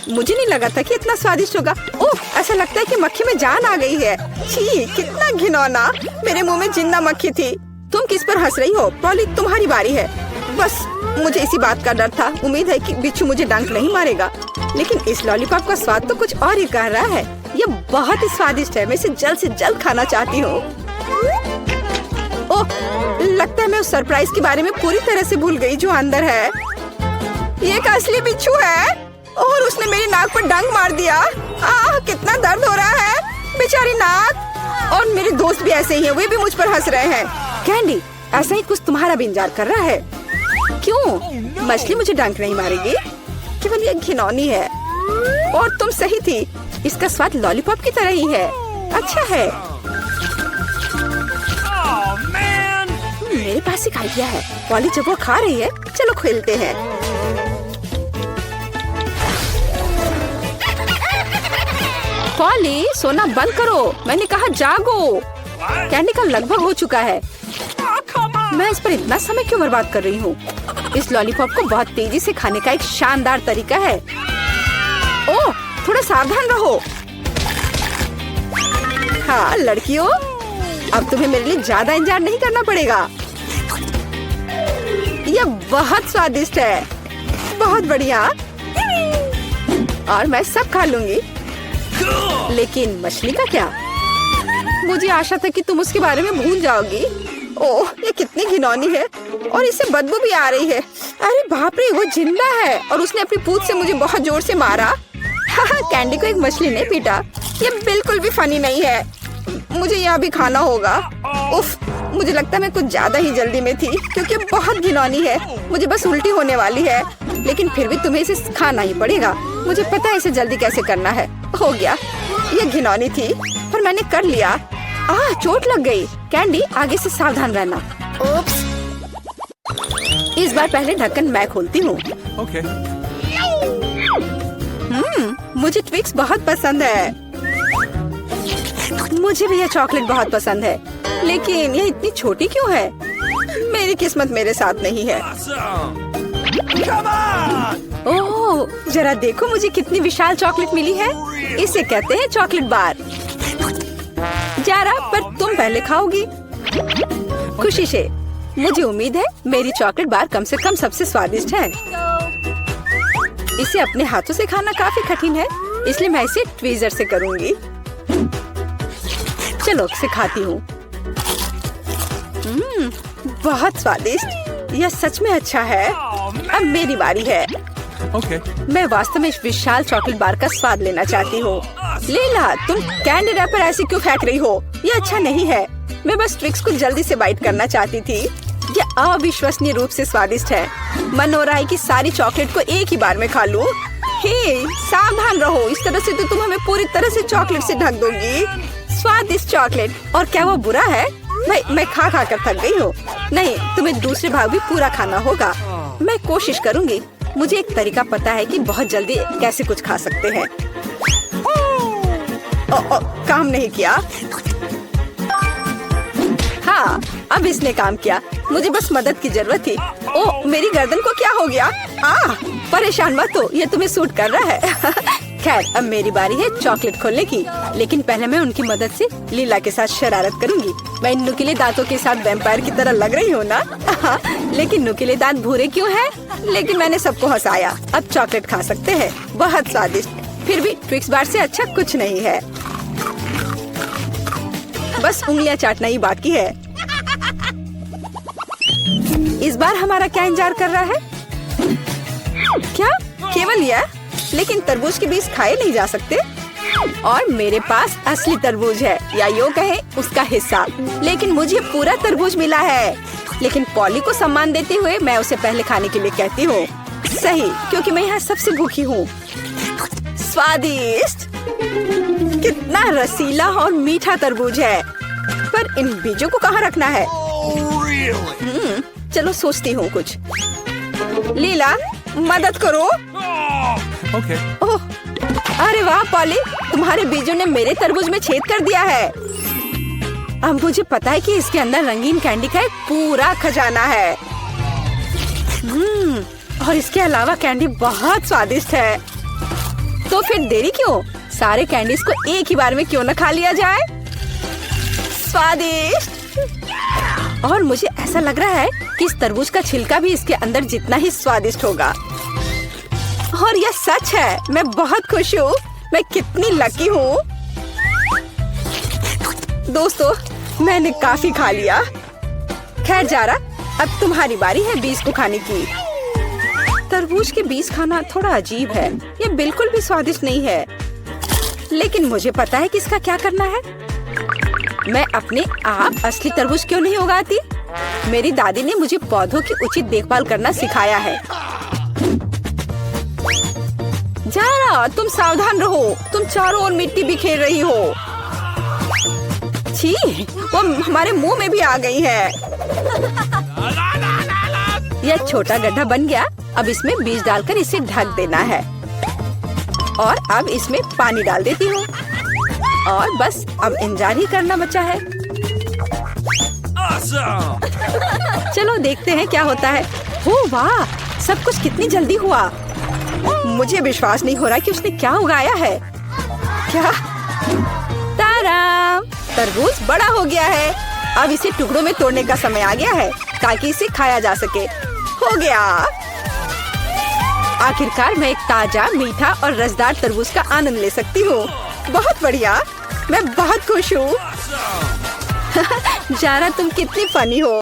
मुझे नहीं लगा था कि इतना स्वादिष्ट होगा। ओह, ऐसा लगता है कि मक्खी में जान आ गई है। छी, कितना घिनौना। मेरे मुंह में जिंदा मक्खी थी। तुम किस पर हंस रही हो? पॉली, तुम्हारी बारी है। बस मुझे इसी बात का डर था। उम्मीद है कि बिच्छू मुझे डंक नहीं मारेगा। लेकिन इस लॉलीपॉप का स्वाद तो कुछ और ही कह रहा है। ये बहुत ही स्वादिष्ट है। मैं इसे जल्द से जल्द खाना चाहती हूँ। ओह, लगता है मैं उस सरप्राइज के बारे में पूरी तरह से भूल गई जो अंदर है। ये एक असली बिच्छू है और उसने मेरी नाक पर डंक मार दिया। कितना दर्द हो रहा है, बेचारी नाक। और मेरे दोस्त भी ऐसे ही हैं, वे भी मुझ पर हंस रहे हैं। कैंडी, ऐसा ही कुछ तुम्हारा भी इंतजार कर रहा है। क्यों? मछली मुझे डंक नहीं मारेगी, केवल ये घिनौनी है। और तुम सही थी, इसका स्वाद लॉलीपॉप की तरह ही है। अच्छा है। मेरे पास एक आइडिया है। पॉली जब वो खा रही है, चलो खेलते हैं। पॉली, सोना बंद करो, मैंने कहा जागो। कैंडी का लगभग हो चुका है। मैं इस पर इतना समय क्यों बर्बाद कर रही हूँ? इस लॉलीपॉप को बहुत तेजी से खाने का एक शानदार तरीका है। ओह, थोड़ा सावधान रहो। हाँ लड़कियों, अब तुम्हें मेरे लिए ज्यादा इंतजार नहीं करना पड़ेगा। यह बहुत स्वादिष्ट है, बहुत बढ़िया, और मैं सब खा लूंगी। लेकिन मछली का क्या? मुझे आशा था कि तुम उसके बारे में भूल जाओगी। ओह, ये कितनी घिनौनी है और इससे बदबू भी आ रही है। अरे बाप रे, वो जिंदा है और उसने अपनी पूंछ से मुझे बहुत जोर से मारा। कैंडी को एक मछली ने पीटा। ये बिल्कुल भी फनी नहीं है। मुझे यहाँ भी खाना होगा। उफ, मुझे लगता है मैं कुछ ज्यादा ही जल्दी में थी क्योंकि बहुत घिनौनी है। मुझे बस उल्टी होने वाली है, लेकिन फिर भी तुम्हें इसे खाना ही पड़ेगा। मुझे पता है इसे जल्दी कैसे करना है। हो गया, ये घिनौनी थी पर मैंने कर लिया। चोट लग गई। कैंडी, आगे से सावधान रहना। ओप्स। इस बार पहले ढक्कन मैं खोलती हूँ। Okay. मुझे ट्विक्स बहुत पसंद है। मुझे भी यह चॉकलेट बहुत पसंद है, लेकिन यह इतनी छोटी क्यों है? मेरी किस्मत मेरे साथ नहीं है। Come on! ओह, जरा देखो मुझे कितनी विशाल चॉकलेट मिली है। इसे कहते हैं चॉकलेट बार। जरा, पर तुम पहले खाओगी। खुशी से। मुझे उम्मीद है मेरी चॉकलेट बार कम से कम सबसे स्वादिष्ट है। इसे अपने हाथों से खाना काफी कठिन है, इसलिए मैं इसे ट्वीजर से करूंगी। चलो इसे खाती हूँ। बहुत स्वादिष्ट। यह सच में अच्छा है। अब मेरी बारी है। Okay. मैं वास्तव में इस विशाल चॉकलेट बार का स्वाद लेना चाहती हूँ। लीला, तुम कैंडी रैपर ऐसे क्यों फेंक रही हो? ये अच्छा नहीं है। मैं बस ट्विक्स को जल्दी से बाइट करना चाहती थी। ये अविश्वसनीय रूप से स्वादिष्ट है। मन हो रहा है कि सारी चॉकलेट को एक ही बार में खा लूं। हे, सावधान रहो, इस तरह से तो तुम हमें पूरी तरह से चॉकलेट से ढक दोगी। स्वादिष्ट चॉकलेट। और क्या वो बुरा है? मैं खा खा कर थक गई हूँ। नहीं, तुम्हें दूसरे भाग भी पूरा खाना होगा। मैं कोशिश करूँगी। मुझे एक तरीका पता है कि बहुत जल्दी कैसे कुछ खा सकते हैं। काम नहीं किया। हाँ, अब इसने काम किया। मुझे बस मदद की जरूरत थी। ओह, मेरी गर्दन को क्या हो गया? परेशान मत हो, ये तुम्हें सूट कर रहा है। खैर, अब मेरी बारी है चॉकलेट खोलने की, लेकिन पहले मैं उनकी मदद से लीला के साथ शरारत करूंगी। मैं इन नुकीले दांतों के साथ वैम्पायर की तरह लग रही हूँ ना? लेकिन नुकीले दांत भूरे क्यों हैं? लेकिन मैंने सबको हंसाया। अब चॉकलेट खा सकते हैं। बहुत स्वादिष्ट। फिर भी ट्विक्स बार से अच्छा कुछ नहीं है। बस उंगलियां चाटना ही बाकी है। इस बार हमारा क्या इंतजार कर रहा है? क्या केवल यह? लेकिन तरबूज के बीज खाए नहीं जा सकते। और मेरे पास असली तरबूज है, या यूं कहें उसका हिस्सा। लेकिन मुझे पूरा तरबूज मिला है। लेकिन पॉली को सम्मान देते हुए मैं उसे पहले खाने के लिए कहती हूँ। सही, क्योंकि मैं यहाँ सबसे भूखी हूँ। स्वादिष्ट! कितना रसीला और मीठा तरबूज है। पर इन बीजों को कहाँ रखना है? Really? चलो सोचती हूँ कुछ। लीला, मदद करो। Okay. ओह, अरे वाह पॉली, तुम्हारे बीजों ने मेरे तरबूज में छेद कर दिया है। अब मुझे पता है कि इसके अंदर रंगीन कैंडी का एक पूरा खजाना है। और इसके अलावा कैंडी बहुत स्वादिष्ट है। तो फिर देरी क्यों? सारे कैंडीज को एक ही बार में क्यों न खा लिया जाए? स्वादिष्ट! और मुझे ऐसा लग रहा है कि इस तरबूज का छिलका भी इसके अंदर जितना ही स्वादिष्ट होगा। और यह सच है। मैं बहुत खुश हूँ। मैं कितनी लकी हूँ। दोस्तों, मैंने काफी खा लिया। खैर जारा, अब तुम्हारी बारी है बीज को खाने की। तरबूज के बीज खाना थोड़ा अजीब है। ये बिल्कुल भी स्वादिष्ट नहीं है। लेकिन मुझे पता है कि इसका क्या करना है। मैं अपने आप असली तरबूज क्यों नहीं उगाती? मेरी दादी ने मुझे पौधों की उचित देखभाल करना सिखाया है। जारा, तुम सावधान रहो। तुम चारों ओर मिट्टी बिखेर रही हो। छी, वो हमारे मुंह में भी आ गई है। यह छोटा गड्ढा बन गया। अब इसमें बीज डालकर इसे ढक देना है। और अब इसमें पानी डाल देती हूँ। और बस अब इंतजार ही करना बचा है। Awesome. चलो देखते हैं क्या होता है। ओह वाह, सब कुछ कितनी जल्दी हुआ। मुझे विश्वास नहीं हो रहा कि उसने क्या उगाया है। क्या? ताराम! तरबूज बड़ा हो गया है। अब इसे टुकड़ों में तोड़ने का समय आ गया है ताकि इसे खाया जा सके। हो गया। आखिरकार मैं एक ताजा, मीठा और रसदार तरबूज का आनंद ले सकती हूँ। बहुत बढ़िया। मैं बहुत खुश हूँ। जारा, तुम कितनी फनी हो।